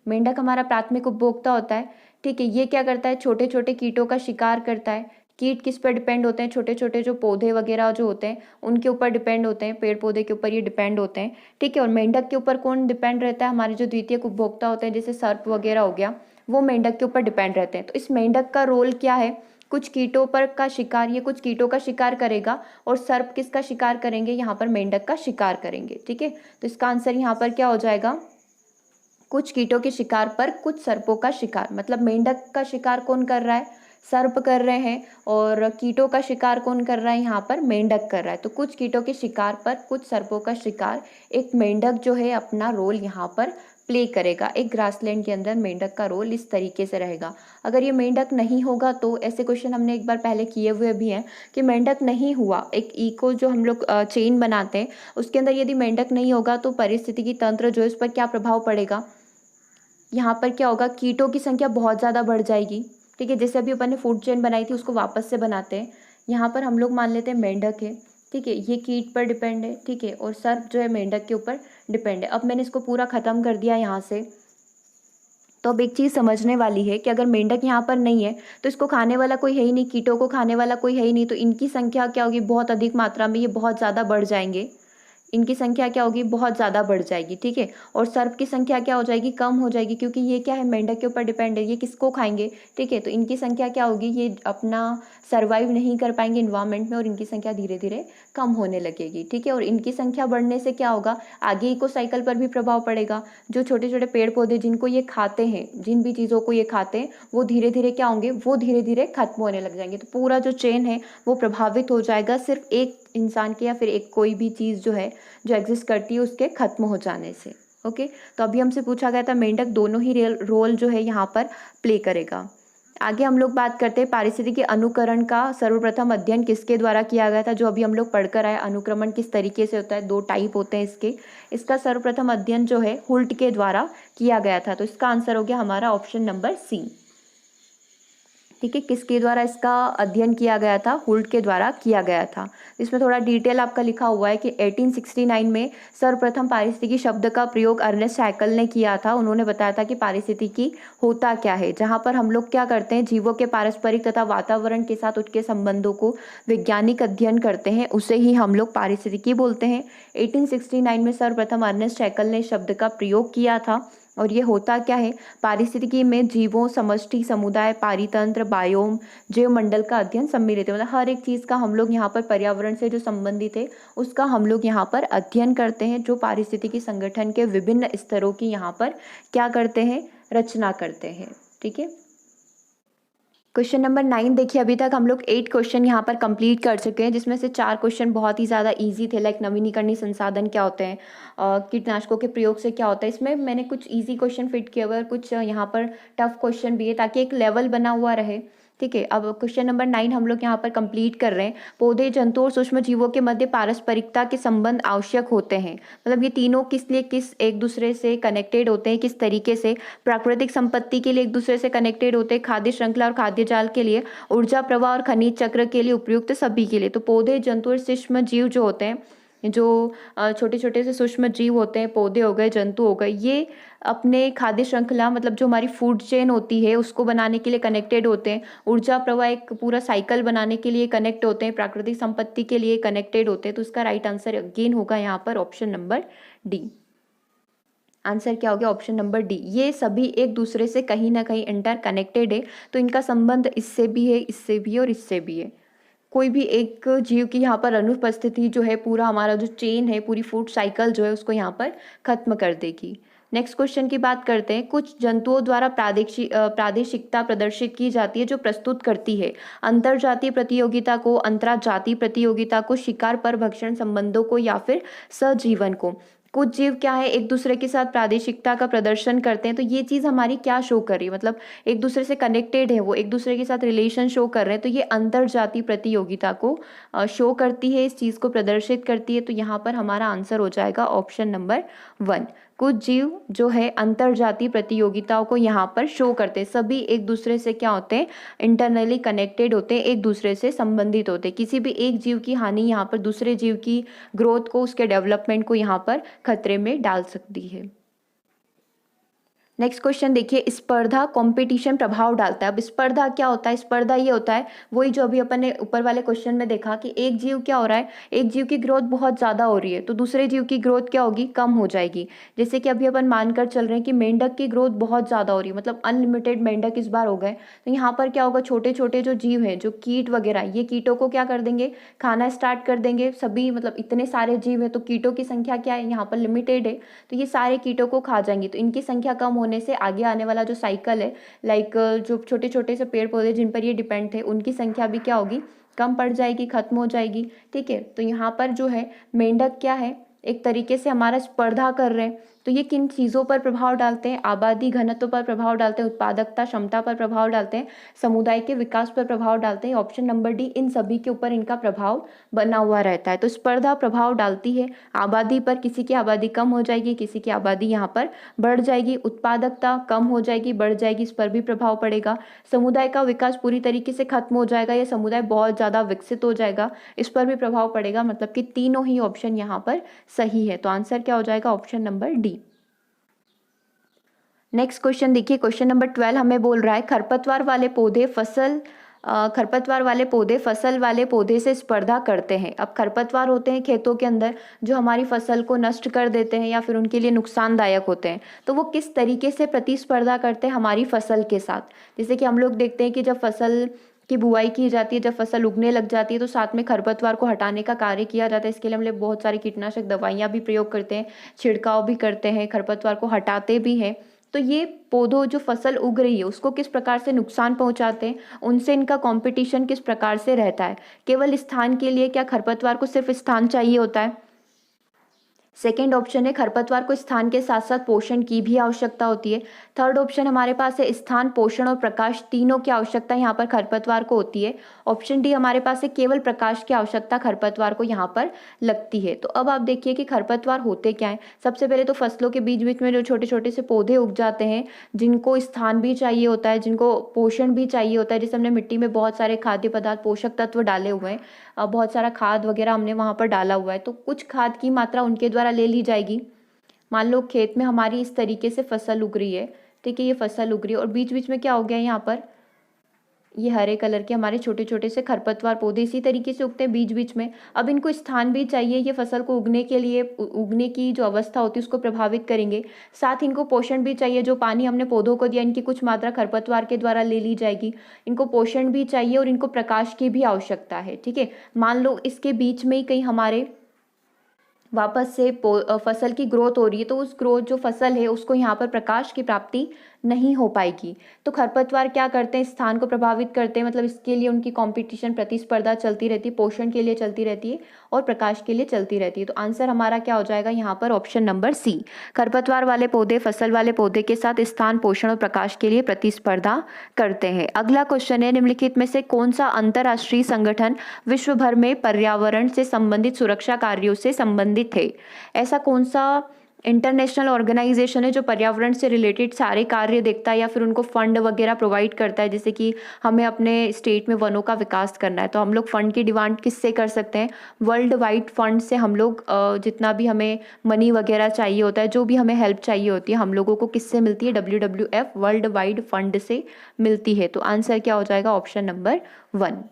मेंढक हमारा प्राथमिक उपभोक्ता होता है, ठीक है। ये क्या करता है, छोटे छोटे कीटों का शिकार करता है। कीट किस पर डिपेंड होते हैं, छोटे छोटे जो पौधे वगैरह जो होते हैं उनके ऊपर डिपेंड होते हैं, पेड़ पौधे के ऊपर ये डिपेंड होते हैं, ठीक है। और मेंढक के ऊपर कौन डिपेंड रहता है, हमारे जो द्वितीयक उपभोक्ता होते हैं जैसे सर्प वगैरह हो गया, वो मेंढक के ऊपर डिपेंड रहते हैं। तो इस मेंढक का रोल क्या है, कुछ कीटों पर का शिकार, ये कुछ कीटों का शिकार करेगा, और सर्प किसका शिकार करेंगे, यहाँ पर मेंढक का शिकार करेंगे, ठीक है। तो इसका आंसर यहाँ पर क्या हो जाएगा, कुछ कीटों के शिकार पर कुछ सर्पों का शिकार। मतलब मेंढक का शिकार कौन कर रहा है, सर्प कर रहे हैं, और कीटों का शिकार कौन कर रहा है, यहाँ पर मेंढक कर रहा है। तो कुछ कीटों के शिकार पर कुछ सर्पों का शिकार एक मेंढक जो है अपना रोल यहाँ पर प्ले करेगा। एक ग्रासलैंड के अंदर मेंढक का रोल इस तरीके से रहेगा। अगर ये मेंढक नहीं होगा तो ऐसे क्वेश्चन हमने एक बार पहले किए हुए भी हैं कि मेंढक नहीं हुआ, एक इको जो हम लोग चेन बनाते हैं उसके अंदर यदि मेंढक नहीं होगा तो पारिस्थितिकी तंत्र जो है उस पर क्या प्रभाव पड़ेगा। यहाँ पर क्या होगा, कीटों की संख्या बहुत ज़्यादा बढ़ जाएगी, ठीक है। जैसे अभी अपन ने फूड चेन बनाई थी उसको वापस से बनाते हैं। यहाँ पर हम लोग मान लेते हैं मेंढक है, ठीक है, ये कीट पर डिपेंड है, ठीक है, और सर्प जो है मेंढक के ऊपर डिपेंड है। अब मैंने इसको पूरा ख़त्म कर दिया यहाँ से। तो अब एक चीज़ समझने वाली है कि अगर मेंढक यहाँ पर नहीं है तो इसको खाने वाला कोई है ही नहीं, कीटों को खाने वाला कोई है ही नहीं, तो इनकी संख्या क्या होगी, बहुत अधिक मात्रा में ये बहुत ज़्यादा बढ़ जाएंगे। इनकी संख्या क्या होगी, बहुत ज़्यादा बढ़ जाएगी, ठीक है। और सर्प की संख्या क्या हो जाएगी, कम हो जाएगी, क्योंकि ये क्या है, मेंढक के ऊपर डिपेंड है, ये किसको खाएंगे, ठीक है। तो इनकी संख्या क्या होगी, ये अपना सर्वाइव नहीं कर पाएंगे इन्वायरमेंट में, और इनकी संख्या धीरे धीरे कम होने लगेगी, ठीक है। और इनकी संख्या बढ़ने से क्या होगा, आगे इको साइकिल पर भी प्रभाव पड़ेगा। जो छोटे छोटे पेड़ पौधे जिनको ये खाते हैं, जिन भी चीज़ों को ये खाते हैं, वो धीरे धीरे क्या होंगे, वो धीरे धीरे खत्म होने लग जाएंगे। तो पूरा जो चेन है वो प्रभावित हो जाएगा, सिर्फ एक इंसान के या फिर एक कोई भी चीज़ जो है जो एग्जिस्ट करती है उसके खत्म हो जाने से। ओके, तो अभी हमसे पूछा गया था मेंढक दोनों ही रोल जो है यहाँ पर प्ले करेगा। आगे हम लोग बात करते हैं पारिस्थितिकी अनुकरण का सर्वप्रथम अध्ययन किसके द्वारा किया गया था। जो अभी हम लोग पढ़कर आए, अनुक्रमण किस तरीके से होता है, 2 टाइप होते हैं इसका सर्वप्रथम अध्ययन जो है हुल्ट के द्वारा किया गया था। तो इसका आंसर हो गया हमारा ऑप्शन नंबर सी, ठीक है, किसके द्वारा इसका अध्ययन किया गया था? हुल्ट के द्वारा किया गया था। इसमें थोड़ा डिटेल आपका लिखा हुआ है कि 1869 में सर्वप्रथम पारिस्थितिकी शब्द का प्रयोग अर्नेस्ट हैकल ने किया था। उन्होंने बताया था कि पारिस्थितिकी होता क्या है, जहाँ पर हम लोग क्या करते हैं, जीवों के पारस्परिक तथा वातावरण के साथ उनके संबंधों को वैज्ञानिक अध्ययन करते हैं, उसे ही हम लोग पारिस्थितिकी बोलते हैं। 1869 में सर्वप्रथम अर्नेस्ट हैकल ने इस शब्द का प्रयोग किया था। और ये होता क्या है? पारिस्थितिकी में जीवों, समष्टि, समुदाय, पारितंत्र, बायोम, जीवमंडल का अध्ययन सम्मिलित है। मतलब हर एक चीज़ का हम लोग यहाँ पर पर्यावरण से जो संबंधित है उसका हम लोग यहाँ पर अध्ययन करते हैं, जो पारिस्थितिकी संगठन के विभिन्न स्तरों की यहाँ पर क्या करते हैं? रचना करते हैं। ठीक है। क्वेश्चन नंबर 9 देखिए, अभी तक हम लोग 8 क्वेश्चन यहाँ पर कंप्लीट कर चुके हैं, जिसमें से 4 क्वेश्चन बहुत ही ज़्यादा इजी थे, लाइक नवीनीकरणीय संसाधन क्या होते हैं, कीटनाशकों के प्रयोग से क्या होता है। इसमें मैंने कुछ इजी क्वेश्चन फिट किए हुए और कुछ यहाँ पर टफ क्वेश्चन भी है, ताकि एक लेवल बना हुआ रहे। ठीक है, अब क्वेश्चन नंबर 9 हम लोग यहाँ पर कंप्लीट कर रहे हैं। पौधे, जंतु और सूक्ष्म जीवों के मध्य पारस्परिकता के संबंध आवश्यक होते हैं। मतलब ये तीनों किस लिए किस एक दूसरे से कनेक्टेड होते हैं, किस तरीके से? प्राकृतिक संपत्ति के लिए एक दूसरे से कनेक्टेड होते हैं, खाद्य श्रृंखला और खाद्य जाल के लिए, ऊर्जा प्रवाह और खनिज चक्र के लिए उपयुक्त सभी के लिए। तो पौधे, जंतु और सूक्ष्म जीव जो होते हैं, जो छोटे छोटे से सूक्ष्म जीव होते हैं, पौधे हो गए, जंतु हो गए, ये अपने खाद्य श्रृंखला, मतलब जो हमारी फूड चेन होती है, उसको बनाने के लिए कनेक्टेड होते हैं। ऊर्जा प्रवाह एक पूरा साइकिल बनाने के लिए कनेक्ट होते हैं, प्राकृतिक संपत्ति के लिए कनेक्टेड होते हैं। तो इसका राइट आंसर अगेन होगा यहाँ पर ऑप्शन नंबर डी। आंसर क्या हो गया? Option number D. ये सभी एक दूसरे से कहीं ना कहीं इंटर कनेक्टेड है, तो इनका संबंध इससे भी है, इससे भी है और इससे भी है। कोई भी एक जीव की यहाँ पर अनुपस्थिति जो है, पूरा हमारा जो चेन है, पूरी फूड साइकिल जो है, उसको यहाँ पर खत्म कर देगी। नेक्स्ट क्वेश्चन की बात करते हैं। कुछ जंतुओं द्वारा प्रादेशिकता प्रदर्शित की जाती है, जो प्रस्तुत करती है अंतरजातीय प्रतियोगिता को, अंतरजातीय प्रतियोगिता को, शिकार पर भक्षण संबंधों को, या फिर सहजीवन को। कुछ जीव क्या है, एक दूसरे के साथ प्रादेशिकता का प्रदर्शन करते हैं। तो ये चीज़ हमारी क्या शो कर रही है? मतलब एक दूसरे से कनेक्टेड है, वो एक दूसरे के साथ रिलेशन शो कर रहे हैं, तो ये अंतरजातीय प्रतियोगिता को शो करती है, इस चीज़ को प्रदर्शित करती है। तो यहाँ पर हमारा आंसर हो जाएगा ऑप्शन नंबर 1। कुछ जीव जो है अंतरजातीय प्रतियोगिताओं को यहाँ पर शो करते हैं। सभी एक दूसरे से क्या होते हैं? इंटरनली कनेक्टेड होते हैं, एक दूसरे से संबंधित होते हैं। किसी भी एक जीव की हानि यहाँ पर दूसरे जीव की ग्रोथ को, उसके डेवलपमेंट को यहाँ पर खतरे में डाल सकती है। नेक्स्ट क्वेश्चन देखिए, स्पर्धा कंपटीशन प्रभाव डालता है। अब स्पर्धा क्या होता है? स्पर्धा ये होता है, वही जो अभी अपन ने ऊपर वाले क्वेश्चन में देखा कि एक जीव क्या हो रहा है, एक जीव की ग्रोथ बहुत ज़्यादा हो रही है, तो दूसरे जीव की ग्रोथ क्या होगी? कम हो जाएगी। जैसे कि अभी अपन मानकर चल रहे हैं कि मेंढक की ग्रोथ बहुत ज़्यादा हो रही है, मतलब अनलिमिटेड मेंढक इस बार हो गए, तो यहाँ पर क्या होगा? छोटे छोटे जो जीव हैं, जो कीट वगैरह, ये कीटों को क्या कर देंगे? खाना स्टार्ट कर देंगे। सभी मतलब इतने सारे जीव हैं, तो कीटों की संख्या क्या है? यहाँ पर लिमिटेड है, तो ये सारे कीटों को खा जाएंगी। तो इनकी संख्या कम होने से आगे आने वाला जो साइकिल है, लाइक जो छोटे छोटे से पेड़ पौधे जिन पर ये डिपेंड थे, उनकी संख्या भी क्या होगी? कम पड़ जाएगी, खत्म हो जाएगी। ठीक है, तो यहाँ पर जो है मेंढक क्या है, एक तरीके से हमारा स्पर्धा कर रहे हैं। तो ये किन चीज़ों पर प्रभाव डालते हैं? आबादी घनत्व पर प्रभाव डालते हैं, उत्पादकता क्षमता पर प्रभाव डालते हैं, समुदाय के विकास पर प्रभाव डालते हैं। ऑप्शन नंबर डी, इन सभी के ऊपर इनका प्रभाव बना हुआ रहता है। तो स्पर्धा प्रभाव डालती है आबादी पर, किसी की आबादी कम हो जाएगी, किसी की आबादी यहाँ पर बढ़ जाएगी। उत्पादकता कम हो जाएगी, बढ़ जाएगी, इस पर भी प्रभाव पड़ेगा। समुदाय का विकास पूरी तरीके से खत्म हो जाएगा, या समुदाय बहुत ज़्यादा विकसित हो जाएगा, इस पर भी प्रभाव पड़ेगा। मतलब कि तीनों ही ऑप्शन यहाँ पर सही है। तो आंसर क्या हो जाएगा? Option number D. Next question देखिए, क्वेश्चन नंबर 12 हमें बोल रहा है खरपतवार वाले पौधे फसल वाले पौधे से स्पर्धा करते हैं। अब खरपतवार होते हैं खेतों के अंदर, जो हमारी फसल को नष्ट कर देते हैं या फिर उनके लिए नुकसानदायक होते हैं। तो वो किस तरीके से प्रतिस्पर्धा करते हैं हमारी फसल के साथ? जैसे कि हम लोग देखते हैं कि जब फसल की बुआई की जाती है, जब फसल उगने लग जाती है, तो साथ में खरपतवार को हटाने का कार्य किया जाता है। इसके लिए हम लोग बहुत सारी कीटनाशक दवाइयाँ भी प्रयोग करते हैं, छिड़काव भी करते हैं, खरपतवार को हटाते भी हैं। तो ये पौधों, जो फसल उग रही है, उसको किस प्रकार से नुकसान पहुंचाते हैं, उनसे इनका कंपटीशन किस प्रकार से रहता है? केवल स्थान के लिए क्या खरपतवार को सिर्फ स्थान चाहिए होता है? सेकेंड ऑप्शन है खरपतवार को स्थान के साथ साथ पोषण की भी आवश्यकता होती है। थर्ड ऑप्शन हमारे पास है स्थान, पोषण और प्रकाश तीनों की आवश्यकता यहाँ पर खरपतवार को होती है। ऑप्शन डी हमारे पास है केवल प्रकाश की आवश्यकता खरपतवार को यहाँ पर लगती है। तो अब आप देखिए कि खरपतवार होते क्या हैं। सबसे पहले तो फसलों के बीच बीच में जो छोटे छोटे से पौधे उग जाते हैं, जिनको स्थान भी चाहिए होता है, जिनको पोषण भी चाहिए होता है। जैसे हमने मिट्टी में बहुत सारे खाद्य पदार्थ, पोषक तत्व डाले हुए हैं, बहुत सारा खाद वगैरह हमने वहाँ पर डाला हुआ है, तो कुछ खाद की मात्रा उनके द्वारा ले ली जाएगी। मान लो खेत में हमारी इस तरीके से फसल उग रही है, ठीक है, ये फसल उग रही है और बीच बीच में क्या हो गया है, यहाँ पर ये हरे कलर के हमारे छोटे छोटे से खरपतवार पौधे इसी तरीके से उगते हैं बीच बीच में। अब इनको स्थान भी चाहिए, ये फसल को उगने के लिए, उगने की जो अवस्था होती है उसको प्रभावित करेंगे। साथ इनको पोषण भी चाहिए, जो पानी हमने पौधों को दिया इनकी कुछ मात्रा खरपतवार के द्वारा ले ली जाएगी। इनको पोषण भी चाहिए और इनको प्रकाश की भी आवश्यकता है, ठीक है। मान लो इसके बीच में ही कहीं हमारे वापस से फसल की ग्रोथ हो रही है, तो उस ग्रोथ जो फसल है उसको यहाँ पर प्रकाश की प्राप्ति नहीं हो पाएगी। तो खरपतवार क्या करते हैं, स्थान को प्रभावित करते हैं, मतलब इसके लिए उनकी कंपटीशन, प्रतिस्पर्धा चलती रहती है, पोषण के लिए चलती रहती है और प्रकाश के लिए चलती रहती है। तो आंसर हमारा क्या हो जाएगा यहाँ पर, ऑप्शन नंबर सी। खरपतवार वाले पौधे फसल वाले पौधे के साथ स्थान, पोषण और प्रकाश के लिए प्रतिस्पर्धा करते हैं। अगला क्वेश्चन है, निम्नलिखित में से कौन सा अंतरराष्ट्रीय संगठन विश्व भर में पर्यावरण से संबंधित सुरक्षा कार्यों से संबंधित है। ऐसा कौन सा इंटरनेशनल ऑर्गेनाइजेशन है जो पर्यावरण से रिलेटेड सारे कार्य देखता है या फिर उनको फंड वगैरह प्रोवाइड करता है। जैसे कि हमें अपने स्टेट में वनों का विकास करना है, तो हम लोग फंड की डिमांड किससे कर सकते हैं, वर्ल्ड वाइड फंड से। हम लोग जितना भी हमें मनी वगैरह चाहिए होता है, जो भी हमें हेल्प चाहिए होती है, हम लोगों को किससे मिलती है, WWF वर्ल्ड वाइड फंड से मिलती है। तो आंसर क्या हो जाएगा, option number 1।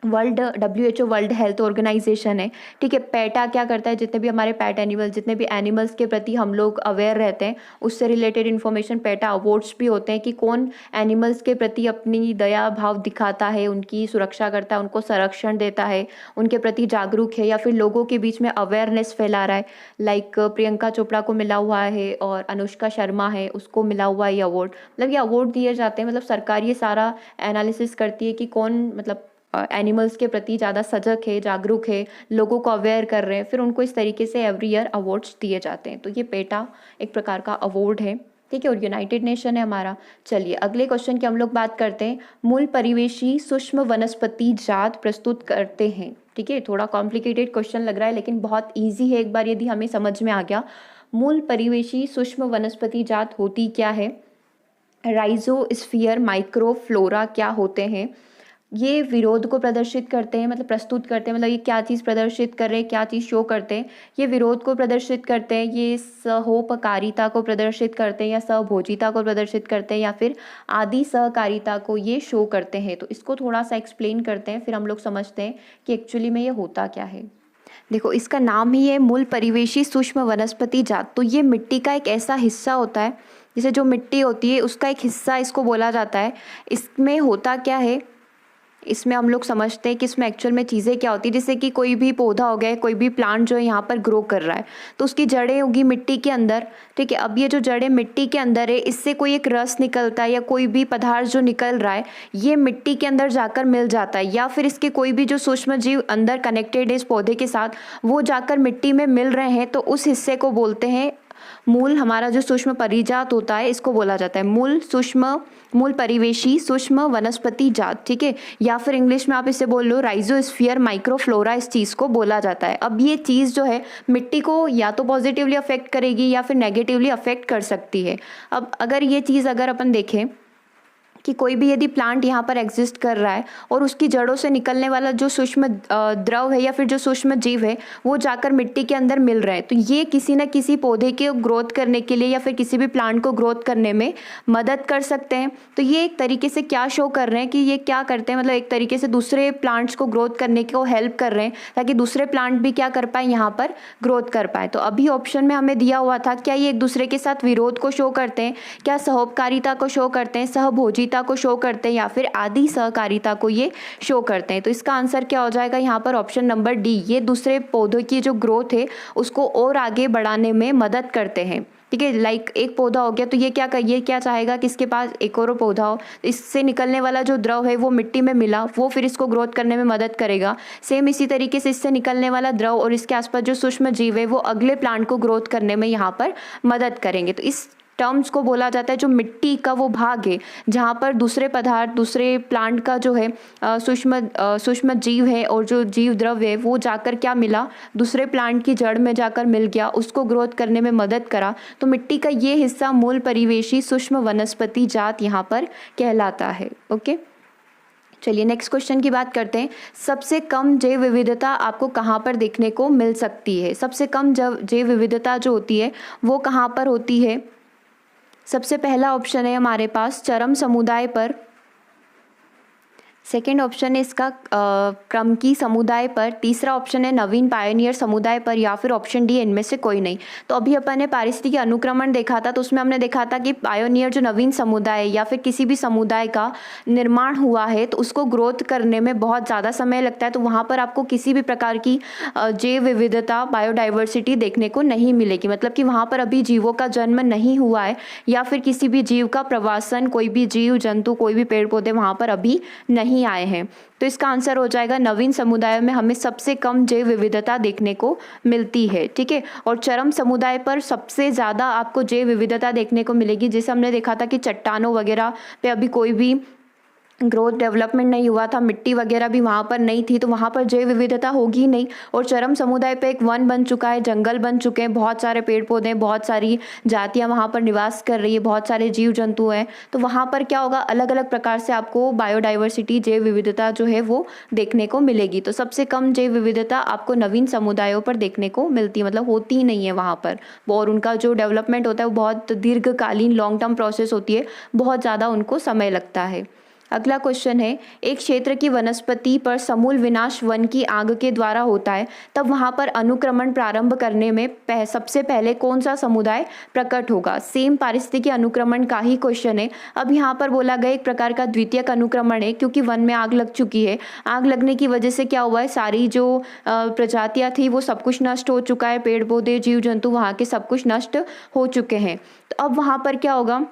WHO world health organisation है, ठीक है। पैटा क्या करता है, जितने भी हमारे पैट एनिमल, जितने भी एनिमल्स के प्रति हम लोग अवेयर रहते हैं, उससे रिलेटेड इन्फॉर्मेशन, पैटा अवार्ड्स भी होते हैं कि कौन एनिमल्स के प्रति अपनी दया भाव दिखाता है, उनकी सुरक्षा करता है, उनको संरक्षण देता है, उनके प्रति जागरूक है या फिर लोगों के बीच में अवेयरनेस फैला रहा है। लाइक प्रियंका चोपड़ा को मिला हुआ है और अनुष्का शर्मा है, उसको मिला हुआ है ये अवार्ड। मतलब ये अवार्ड दिए जाते हैं, मतलब सरकार ये सारा एनालिसिस करती है कि कौन मतलब एनिमल्स के प्रति ज़्यादा सजग है, जागरूक है, लोगों को अवेयर कर रहे हैं, फिर उनको इस तरीके से एवरी ईयर अवार्ड्स दिए जाते हैं। तो ये पेटा एक प्रकार का अवार्ड है, ठीक है, और यूनाइटेड नेशन है हमारा। चलिए अगले क्वेश्चन की हम लोग बात करते हैं। मूल परिवेशी सूक्ष्म वनस्पति जात प्रस्तुत करते हैं, ठीक है। थोड़ा कॉम्प्लिकेटेड क्वेश्चन लग रहा है लेकिन बहुत ईजी है, एक बार यदि हमें समझ में आ गया। मूल परिवेशी सूक्ष्म वनस्पति जात होती क्या है, राइजोस्फीयर, माइक्रोफ्लोरा क्या होते हैं। ये विरोध को प्रदर्शित करते हैं, मतलब प्रस्तुत करते हैं, मतलब ये क्या चीज़ प्रदर्शित कर रहे हैं, क्या चीज़ शो करते हैं। ये विरोध को प्रदर्शित करते हैं, ये सहोपकारिता को प्रदर्शित करते हैं या सहभोजिता को प्रदर्शित करते हैं या फिर आदि सहकारिता को ये शो करते हैं। तो इसको थोड़ा सा एक्सप्लेन करते हैं, फिर हम लोग समझते हैं कि एक्चुअली में ये होता क्या है। देखो इसका नाम ही है मूल परिवेशी सूक्ष्म वनस्पति जात। तो ये मिट्टी का एक ऐसा हिस्सा होता है, जैसे जो मिट्टी होती है उसका एक हिस्सा इसको बोला जाता है। इसमें होता क्या है, इसमें हम लोग समझते हैं कि इसमें एक्चुअल में चीज़ें क्या होती है। जैसे कि कोई भी पौधा हो गया, कोई भी प्लांट जो है यहाँ पर ग्रो कर रहा है, तो उसकी जड़ें होगी मिट्टी के अंदर, ठीक है। अब ये जो जड़ें मिट्टी के अंदर है, इससे कोई एक रस निकलता है या कोई भी पदार्थ जो निकल रहा है, ये मिट्टी के अंदर जाकर मिल जाता है, या फिर इसके कोई भी जो सूक्ष्म जीव अंदर कनेक्टेड है इस पौधे के साथ, वो जाकर मिट्टी में मिल रहे हैं, तो उस हिस्से को बोलते हैं मूल। हमारा जो सूक्ष्म परिजात होता है इसको बोला जाता है मूल परिवेशी सूक्ष्म वनस्पति जात, ठीक है। या फिर इंग्लिश में आप इसे बोल लो राइजोस्फीयर माइक्रोफ्लोरा, इस चीज़ को बोला जाता है। अब ये चीज़ जो है मिट्टी को या तो पॉजिटिवली अफेक्ट करेगी या फिर नेगेटिवली अफेक्ट कर सकती है। अब अगर ये चीज़ अगर अपन देखें कि कोई भी यदि प्लांट यहाँ पर एग्जिस्ट कर रहा है और उसकी जड़ों से निकलने वाला जो सूक्ष्म द्रव है या फिर जो सूक्ष्म जीव है वो जाकर मिट्टी के अंदर मिल रहे हैं, तो ये किसी न किसी पौधे के ग्रोथ करने के लिए या फिर किसी भी प्लांट को ग्रोथ करने में मदद कर सकते हैं। तो ये एक तरीके से क्या शो कर रहे हैं कि ये क्या करते हैं, मतलब एक तरीके से दूसरे प्लांट्स को ग्रोथ करने को हेल्प कर रहे हैं, ताकि दूसरे प्लांट भी क्या कर पाए, यहाँ पर ग्रोथ कर पाए। तो अभी ऑप्शन में हमें दिया हुआ था, क्या ये एक दूसरे के साथ विरोध को शो करते हैं, क्या सहोपकारिता को शो करते हैं, सहभोजिता को शो करते हैं, या फिर आदि सहकारिता को ये शो करते हैं। तो इसका आंसर क्या हो जाएगा यहाँ पर, ऑप्शन नंबर डी। ये दूसरे पौधों की जो ग्रोथ है उसको और आगे बढ़ाने में मदद करते हैं, ठीक है। लाइक एक पौधा हो गया तो ये क्या चाहेगा कि इसके पास एक और पौधा हो, इससे निकलने वाला जो द्रव है वो मिट्टी में मिला, वो फिर इसको ग्रोथ करने में मदद करेगा। सेम इसी तरीके से इससे निकलने वाला द्रव और इसके आसपास जो सूक्ष्म जीव है वो अगले प्लांट को ग्रोथ करने में यहाँ पर मदद करेंगे। तो इस टर्म्स को बोला जाता है जो मिट्टी का वो भाग है जहाँ पर दूसरे पदार्थ, दूसरे प्लांट का जो है सूक्ष्म जीव है और जो जीव द्रव्य है वो जाकर क्या मिला, दूसरे प्लांट की जड़ में जाकर मिल गया, उसको ग्रोथ करने में मदद करा। तो मिट्टी का ये हिस्सा मूल परिवेशी सूक्ष्म वनस्पति जात यहाँ पर कहलाता है। ओके, चलिए नेक्स्ट क्वेश्चन की बात करते हैं। सबसे कम जैव विविधता आपको कहाँ पर देखने को मिल सकती है? सबसे कम जैव विविधता जो होती है वो कहाँ पर होती है? सबसे पहला ऑप्शन है हमारे पास चरम समुदाय पर, सेकेंड ऑप्शन है इसका क्रमकी समुदाय पर, तीसरा ऑप्शन है नवीन पायोनियर समुदाय पर, या फिर ऑप्शन डी इनमें से कोई नहीं। तो अभी अपन ने पारिस्थितिकी अनुक्रमण देखा था, तो उसमें हमने देखा था कि पायोनियर जो नवीन समुदाय या फिर किसी भी समुदाय का निर्माण हुआ है तो उसको ग्रोथ करने में बहुत ज़्यादा समय लगता है, तो वहाँ पर आपको किसी भी प्रकार की जैव विविधता, बायोडाइवर्सिटी देखने को नहीं मिलेगी। मतलब कि वहाँ पर अभी जीवों का जन्म नहीं हुआ है या फिर किसी भी जीव का प्रवासन, कोई भी जीव जंतु, कोई भी पेड़ पौधे वहाँ पर अभी नहीं आए हैं। तो इसका आंसर हो जाएगा नवीन समुदायों में हमें सबसे कम जैव विविधता देखने को मिलती है। ठीक है, और चरम समुदाय पर सबसे ज़्यादा आपको जैव विविधता देखने को मिलेगी। जैसे हमने देखा था कि चट्टानों वगैरह पे अभी कोई भी ग्रोथ डेवलपमेंट नहीं हुआ था, मिट्टी वगैरह भी वहाँ पर नहीं थी, तो वहाँ पर जैव विविधता होगी ही नहीं। और चरम समुदाय पे एक वन बन चुका है, जंगल बन चुके हैं, बहुत सारे पेड़ पौधे, बहुत सारी जातियाँ वहाँ पर निवास कर रही है, बहुत सारे जीव जंतु हैं, तो वहाँ पर क्या होगा, अलग अलग प्रकार से आपको बायोडाइवर्सिटी, जैव विविधता जो है वो देखने को मिलेगी। तो सबसे कम जैव विविधता आपको नवीन समुदायों पर देखने को मिलती है, मतलब होती ही नहीं है वहाँ पर, और उनका जो डेवलपमेंट होता है वो बहुत दीर्घकालीन लॉन्ग टर्म प्रोसेस होती है, बहुत ज़्यादा उनको समय लगता है। अगला क्वेश्चन है, एक क्षेत्र की वनस्पति पर समूल विनाश वन की आग के द्वारा होता है, तब वहाँ पर अनुक्रमण प्रारंभ करने में सबसे पहले कौन सा समुदाय प्रकट होगा? सेम पारिस्थितिकी अनुक्रमण का ही क्वेश्चन है। अब यहाँ पर बोला गया एक प्रकार का द्वितीयक अनुक्रमण है, क्योंकि वन में आग लग चुकी है, आग लगने की वजह से क्या हुआ है, सारी जो प्रजातियाँ थी वो सब कुछ नष्ट हो चुका है, पेड़ पौधे, जीव जंतु वहाँ के सब कुछ नष्ट हो चुके हैं। तो अब वहाँ पर क्या होगा,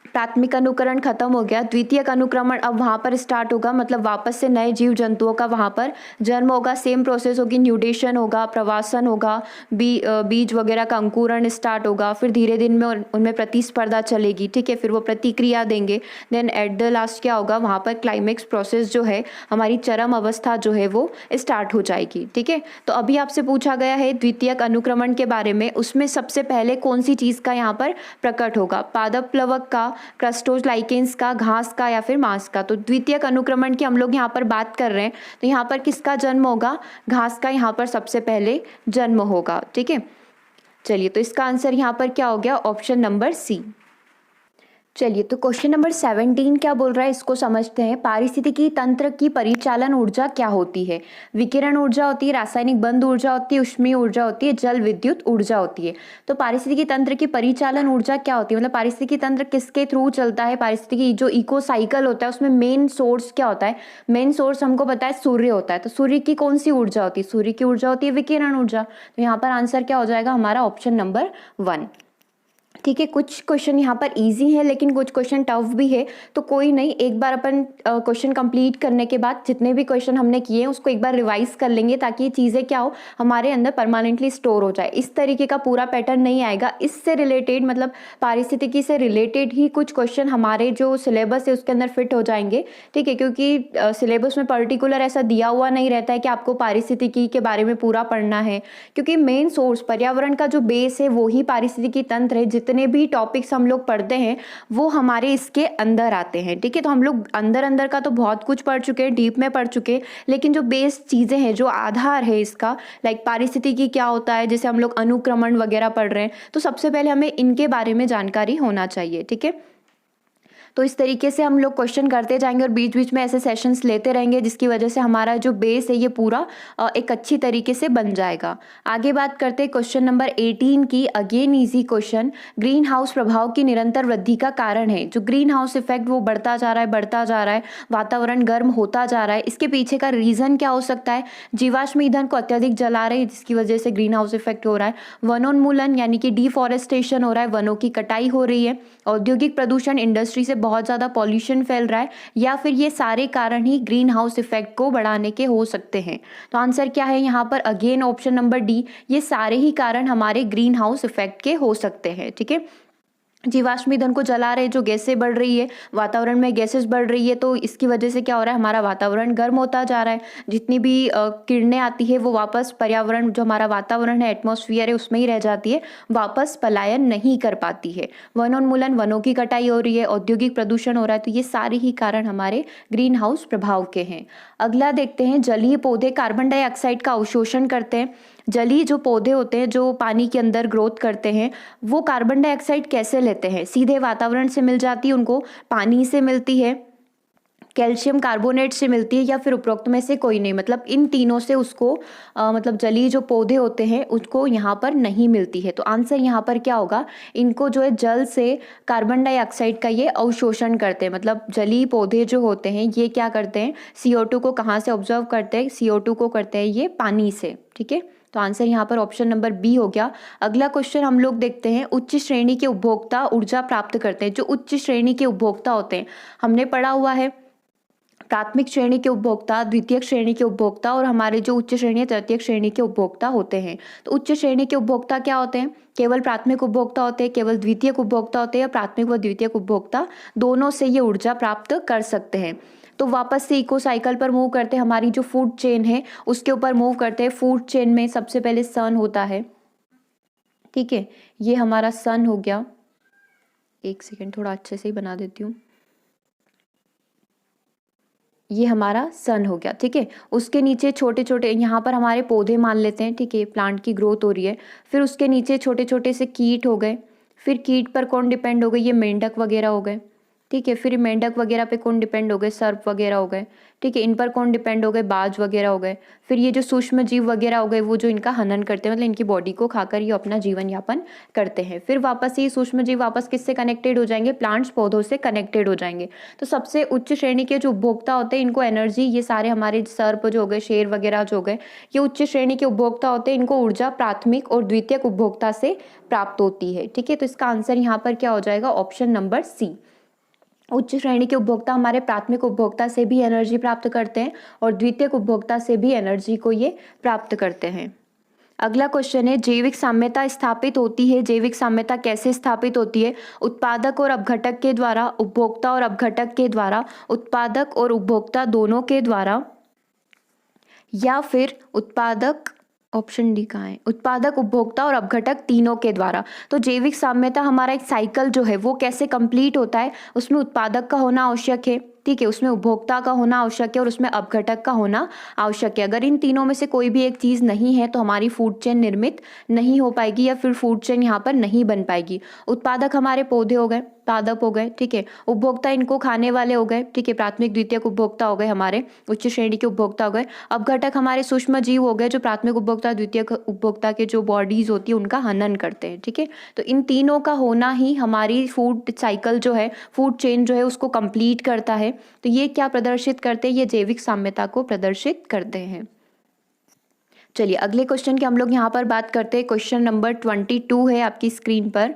प्राथमिक अनुकरण खत्म हो गया, द्वितीयक अनुक्रमण अब वहाँ पर स्टार्ट होगा, मतलब वापस से नए जीव जंतुओं का वहाँ पर जन्म होगा, सेम प्रोसेस होगी, न्यूडेशन होगा, प्रवासन होगा, बीज वगैरह का अंकुरण स्टार्ट होगा, फिर धीरे धीरे में उनमें प्रतिस्पर्धा चलेगी। ठीक है, फिर वो प्रतिक्रिया देंगे, देन एट द लास्ट क्या होगा, वहाँ पर क्लाइमेक्स प्रोसेस जो है, हमारी चरम अवस्था जो है वो स्टार्ट हो जाएगी। ठीक है, तो अभी आपसे पूछा गया है द्वितीयक अनुक्रमण के बारे में, उसमें सबसे पहले कौन सी चीज़ का यहाँ पर प्रकट होगा, पादप प्लवक का, क्रस्टोज लाइकेंस का, घास का, या फिर मांस का? तो द्वितीयक अनुक्रमण की हम लोग यहाँ पर बात कर रहे हैं, तो यहाँ पर किसका जन्म होगा, घास का यहाँ पर सबसे पहले जन्म होगा। ठीक है, चलिए तो इसका आंसर यहाँ पर क्या हो गया, ऑप्शन नंबर सी। चलिए तो क्वेश्चन नंबर 17 क्या बोल रहा है, इसको समझते हैं। पारिस्थितिकी तंत्र की परिचालन ऊर्जा क्या होती है? विकिरण ऊर्जा होती है, रासायनिक बंध ऊर्जा होती है, ऊष्मीय ऊर्जा होती है, जल विद्युत ऊर्जा होती है। तो पारिस्थितिकी तंत्र की परिचालन ऊर्जा क्या होती है, मतलब पारिस्थितिकी तंत्र किसके थ्रू चलता है? पारिस्थितिकी जो इको साइकिल होता है उसमें मेन सोर्स क्या होता है? मेन सोर्स हमको पता है सूर्य होता है, तो सूर्य की कौन सी ऊर्जा होती है? सूर्य की ऊर्जा होती है विकिरण ऊर्जा। तो यहाँ पर आंसर क्या हो जाएगा हमारा, ऑप्शन नंबर 1। ठीक है, कुछ क्वेश्चन यहाँ पर इजी है लेकिन कुछ क्वेश्चन टफ भी है, तो कोई नहीं, एक बार अपन क्वेश्चन कंप्लीट करने के बाद जितने भी क्वेश्चन हमने किए हैं उसको एक बार रिवाइज कर लेंगे, ताकि ये चीज़ें क्या हो, हमारे अंदर परमानेंटली स्टोर हो जाए। इस तरीके का पूरा पैटर्न नहीं आएगा, इससे रिलेटेड मतलब पारिस्थितिकी से रिलेटेड ही कुछ क्वेश्चन हमारे जो सिलेबस है उसके अंदर फिट हो जाएंगे। ठीक है, क्योंकि सिलेबस में पर्टिकुलर ऐसा दिया हुआ नहीं रहता है कि आपको पारिस्थितिकी के बारे में पूरा पढ़ना है, क्योंकि मेन सोर्स पर्यावरण का जो बेस है वो ही पारिस्थितिकी तंत्र है। जितने भी टॉपिक्स हम लोग पढ़ते हैं वो हमारे इसके अंदर आते हैं। ठीक है, तो हम लोग अंदर का तो बहुत कुछ पढ़ चुके हैं, डीप में पढ़ चुके हैं, लेकिन जो बेस चीज़ें हैं, जो आधार है इसका, लाइक पारिस्थितिकी क्या होता है, जैसे हम लोग अनुक्रमण वगैरह पढ़ रहे हैं, तो सबसे पहले हमें इनके बारे में जानकारी होना चाहिए। ठीक है, तो इस तरीके से हम लोग क्वेश्चन करते जाएंगे और बीच बीच में ऐसे सेशंस लेते रहेंगे, जिसकी वजह से हमारा जो बेस है ये पूरा एक अच्छी तरीके से बन जाएगा। आगे बात करते हैं क्वेश्चन नंबर 18 की। Again easy question. Green house प्रभाव की निरंतर वृद्धि का कारण है। जो ग्रीन हाउस इफेक्ट वो बढ़ता जा रहा है, बढ़ता जा रहा है, वातावरण गर्म होता जा रहा है, इसके पीछे का रीजन क्या हो सकता है? जीवाश्म ईंधन को अत्यधिक जला रहे हैं, जिसकी वजह से ग्रीन हाउस इफेक्ट हो रहा है। वनोन्मूलन यानी कि डिफॉरेस्टेशन हो रहा है, वनों की कटाई हो रही है। औद्योगिक प्रदूषण, इंडस्ट्री से बहुत ज़्यादा पॉल्यूशन फैल रहा है, या फिर ये सारे कारण ही ग्रीन हाउस इफेक्ट को बढ़ाने के हो सकते हैं। तो आंसर क्या है यहाँ पर? अगेन ऑप्शन नंबर डी, ये सारे ही कारण हमारे ग्रीन हाउस इफेक्ट के हो सकते हैं। ठीक है, जीवाश्म ईंधन को जला रहे, जो गैसें बढ़ रही है, वातावरण में गैसेस बढ़ रही है, तो इसकी वजह से क्या हो रहा है? हमारा वातावरण गर्म होता जा रहा है। जितनी भी किरणें आती है वो वापस पर्यावरण, जो हमारा वातावरण है, एटमॉस्फेयर है, उसमें ही रह जाती है, वापस पलायन नहीं कर पाती है। वनोन्मूलन, वनों की कटाई हो रही है, औद्योगिक प्रदूषण हो रहा है, तो ये सारे ही कारण हमारे ग्रीन हाउस प्रभाव के हैं। अगला देखते हैं, जलीय पौधे कार्बन डाइऑक्साइड का अवशोषण करते हैं। जलीय जो पौधे होते हैं, जो पानी के अंदर ग्रोथ करते हैं, वो कार्बन डाइऑक्साइड कैसे लेते हैं? सीधे वातावरण से मिल जाती है उनको, पानी से मिलती है, कैल्शियम कार्बोनेट से मिलती है, या फिर उपरोक्त में से कोई नहीं। मतलब इन तीनों से उसको मतलब जलीय जो पौधे होते हैं उसको यहाँ पर नहीं मिलती है। तो आंसर यहाँ पर क्या होगा? इनको जो है जल से कार्बन डाइऑक्साइड का ये अवशोषण करते हैं। मतलब जलीय पौधे जो होते हैं ये क्या करते हैं? CO2 को कहाँ से ऑब्जर्व करते हैं? CO2 को करते हैं ये पानी से। ठीक है, तो आंसर यहाँ पर ऑप्शन नंबर बी हो गया। अगला क्वेश्चन हम लोग देखते हैं, उच्च श्रेणी के उपभोक्ता ऊर्जा प्राप्त करते हैं। जो उच्च श्रेणी के उपभोक्ता होते हैं, हमने पढ़ा हुआ है प्राथमिक श्रेणी के उपभोक्ता, द्वितीय श्रेणी के उपभोक्ता, और हमारे जो उच्च श्रेणी है तृतीय श्रेणी के उपभोक्ता होते हैं। तो उच्च श्रेणी के उपभोक्ता क्या होते हैं? केवल प्राथमिक उपभोक्ता होते हैं, केवल द्वितीय उपभोक्ता होते हैं, या प्राथमिक व द्वितीय उपभोक्ता दोनों से ये ऊर्जा प्राप्त कर सकते हैं। तो वापस से इको साइकिल पर मूव करते हैं, हमारी जो फूड चेन है उसके ऊपर मूव करते हैं। फूड चेन में सबसे पहले सन होता है। ठीक है, ये हमारा सन हो गया। एक सेकेंड, थोड़ा अच्छे से ही बना देती हूँ। ये हमारा सन हो गया। ठीक है, उसके नीचे छोटे छोटे यहाँ पर हमारे पौधे मान लेते हैं। ठीक है, प्लांट की ग्रोथ हो रही है। फिर उसके नीचे छोटे छोटे से कीट हो गए। फिर कीट पर कौन डिपेंड हो गए? ये मेंढक वगैरह हो गए। ठीक है, फिर मेंढक वगैरह पे कौन डिपेंड हो गए? सर्प वगैरह हो गए। ठीक है, इन पर कौन डिपेंड हो गए? बाज वगैरह हो गए। फिर ये जो सूक्ष्म जीव वगैरह हो गए, वो जो इनका हनन करते हैं, मतलब इनकी बॉडी को खाकर ये अपना जीवन यापन करते हैं। फिर वापस ये सूक्ष्म जीव वापस किससे कनेक्टेड हो जाएंगे? प्लांट्स, पौधों से कनेक्टेड हो जाएंगे। तो सबसे उच्च श्रेणी के जो उपभोक्ता होते हैं, इनको एनर्जी, ये सारे हमारे सर्प जो हो गए, शेर वगैरह जो हो गए, ये उच्च श्रेणी के उपभोक्ता होते हैं। इनको ऊर्जा प्राथमिक और द्वितीय उपभोक्ता से प्राप्त होती है। ठीक है, तो इसका आंसर यहाँ पर क्या हो जाएगा? Option number C. उच्च श्रेणी के उपभोक्ता हमारे प्राथमिक उपभोक्ता से भी एनर्जी प्राप्त करते हैं, और द्वितीय उपभोक्ता से भी एनर्जी को ये प्राप्त करते हैं। अगला क्वेश्चन है, जैविक साम्यता स्थापित होती है। जैविक साम्यता कैसे स्थापित होती है? उत्पादक और अपघटक के द्वारा, उपभोक्ता और अपघटक के द्वारा, उत्पादक और उपभोक्ता दोनों के द्वारा, या फिर उत्पादक, ऑप्शन डी कहाँ है? उत्पादक, उपभोक्ता और अपघटक तीनों के द्वारा। तो जैविक साम्यता हमारा एक साइकिल जो है वो कैसे कंप्लीट होता है? उसमें उत्पादक का होना आवश्यक है। ठीक है, उसमें उपभोक्ता का होना आवश्यक है, और उसमें अपघटक का होना आवश्यक है। अगर इन तीनों में से कोई भी एक चीज़ नहीं है तो हमारी फूड चेन निर्मित नहीं हो पाएगी, या फिर फूड चेन यहाँ पर नहीं बन पाएगी। उत्पादक हमारे पौधे हो गए, पादप हो गए। ठीक है, उपभोक्ता इनको खाने वाले हो गए। ठीक है, प्राथमिक द्वितीय उपभोक्ता हो गए, हमारे उच्च श्रेणी के उपभोक्ता हो गए। अपघटक हमारे सूक्ष्म जीव हो गए, जो प्राथमिक उपभोक्ता, द्वितीय उपभोक्ता के जो बॉडीज होती है उनका हनन करते हैं। ठीक है, तो इन तीनों का होना ही हमारी फूड साइकिल जो है, फूड चेन जो है, उसको कंप्लीट करता है। तो ये क्या प्रदर्शित करते हैं? ये जैविक साम्यता को प्रदर्शित करते हैं। चलिए अगले क्वेश्चन की हम लोग यहाँ पर बात करते हैं। क्वेश्चन नंबर 22 है आपकी स्क्रीन पर।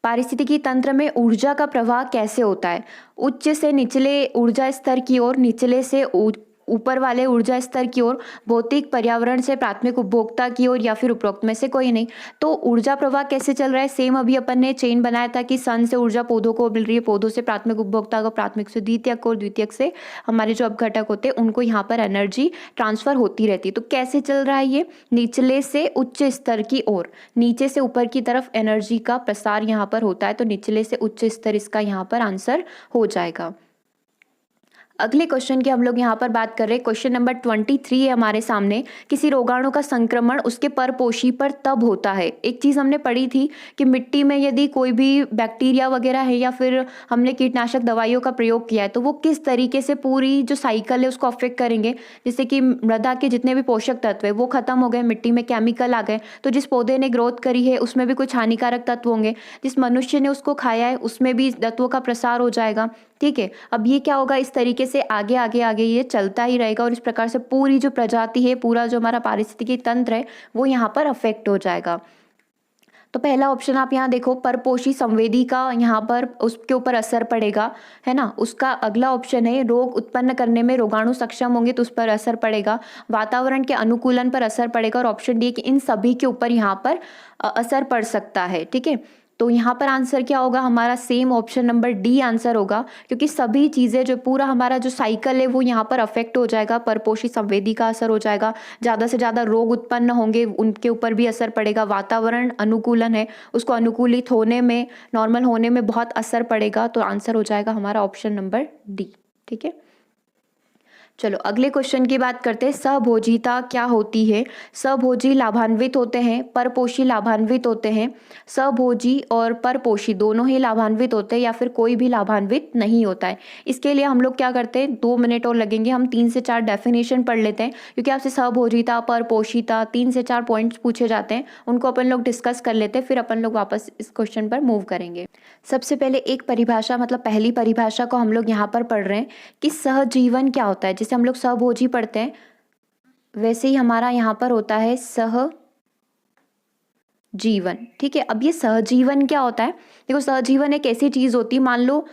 पारिस्थितिकी तंत्र में ऊर्जा का प्रवाह कैसे होता है? उच्च से निचले ऊर्जा स्तर की ओर, निचले से ऊपर वाले ऊर्जा स्तर की ओर, भौतिक पर्यावरण से प्राथमिक उपभोक्ता की ओर, या फिर उपरोक्त में से कोई नहीं। तो ऊर्जा प्रवाह कैसे चल रहा है? सेम अभी अपन ने चेन बनाया था कि सन से ऊर्जा पौधों को मिल रही है, पौधों से प्राथमिक उपभोक्ता को, प्राथमिक से द्वितीयक को, और द्वितीयक से हमारे जो अपघटक होते हैं उनको यहाँ पर एनर्जी ट्रांसफर होती रहती है। तो कैसे चल रहा है ये? निचले से उच्च स्तर की ओर, नीचे से ऊपर की तरफ एनर्जी का प्रसार यहाँ पर होता है। तो निचले से उच्च स्तर इसका यहाँ पर आंसर हो जाएगा। अगले क्वेश्चन की हम लोग यहाँ पर बात कर रहे हैं। क्वेश्चन नंबर 23 है हमारे सामने। किसी रोगाणु का संक्रमण उसके परपोषी पर तब होता है। एक चीज़ हमने पढ़ी थी कि मिट्टी में यदि कोई भी बैक्टीरिया वगैरह है या फिर हमने कीटनाशक दवाइयों का प्रयोग किया है तो वो किस तरीके से पूरी जो साइकिल है उसको अफेक्ट करेंगे। जैसे कि मृदा के जितने भी पोषक तत्व है वो खत्म हो गए, मिट्टी में केमिकल आ गए, तो जिस पौधे ने ग्रोथ करी है उसमें भी कुछ हानिकारक तत्व होंगे, जिस मनुष्य ने उसको खाया है उसमें भी तत्वों का प्रसार हो जाएगा। ठीक है, अब ये क्या होगा, इस तरीके से आगे आगे आगे ये चलता ही रहेगा और इस प्रकार से पूरी जो प्रजाति है, पूरा जो हमारा पारिस्थितिकी तंत्र है वो यहाँ पर अफेक्ट हो जाएगा। तो पहला ऑप्शन आप यहाँ देखो, परपोषी संवेदी का यहाँ पर उसके ऊपर असर पड़ेगा, है ना। उसका अगला ऑप्शन है रोग उत्पन्न करने में रोगाणु सक्षम होंगे तो उस पर असर पड़ेगा, वातावरण के अनुकूलन पर असर पड़ेगा, और ऑप्शन डी कि इन सभी के ऊपर यहाँ पर असर पड़ सकता है। ठीक है, तो यहाँ पर आंसर क्या होगा हमारा, same option number D answer होगा, क्योंकि सभी चीज़ें जो पूरा हमारा जो साइकिल है वो यहाँ पर अफेक्ट हो जाएगा। परपोषी संवेदी का असर हो जाएगा, ज़्यादा से ज़्यादा रोग उत्पन्न होंगे उनके ऊपर भी असर पड़ेगा, वातावरण अनुकूलन है उसको अनुकूलित होने में, नॉर्मल होने में बहुत असर पड़ेगा। तो आंसर हो जाएगा हमारा ऑप्शन नंबर डी। ठीक है, चलो अगले क्वेश्चन की बात करते हैं। सहभोजिता क्या होती है। सहभोजी लाभान्वित होते हैं, परपोषी लाभान्वित होते हैं। सहभोजी और परपोषी दोनों ही लाभान्वित होते हैं या फिर कोई भी लाभान्वित नहीं होता है। इसके लिए हम लोग क्या करते हैं, 2 मिनट और लगेंगे, हम 3 से 4 डेफिनेशन पढ़ लेते हैं, क्योंकि आपसे सहभोजिता, परपोषिता 3 से 4 पॉइंट्स पूछे जाते हैं, उनको अपन लोग डिस्कस कर लेते हैं, फिर अपन लोग वापस इस क्वेश्चन पर मूव करेंगे। सबसे पहले एक परिभाषा, मतलब पहली परिभाषा को हम लोग यहाँ पर पढ़ रहे हैं कि सहजीवन क्या होता है। जैसे हम लोग सहभोजी पढ़ते हैं वैसे ही हमारा यहाँ पर होता है सहजीवन। ठीक है, अब ये सहजीवन क्या होता है, देखो सहजीवन एक ऐसी चीज होती है, मान लो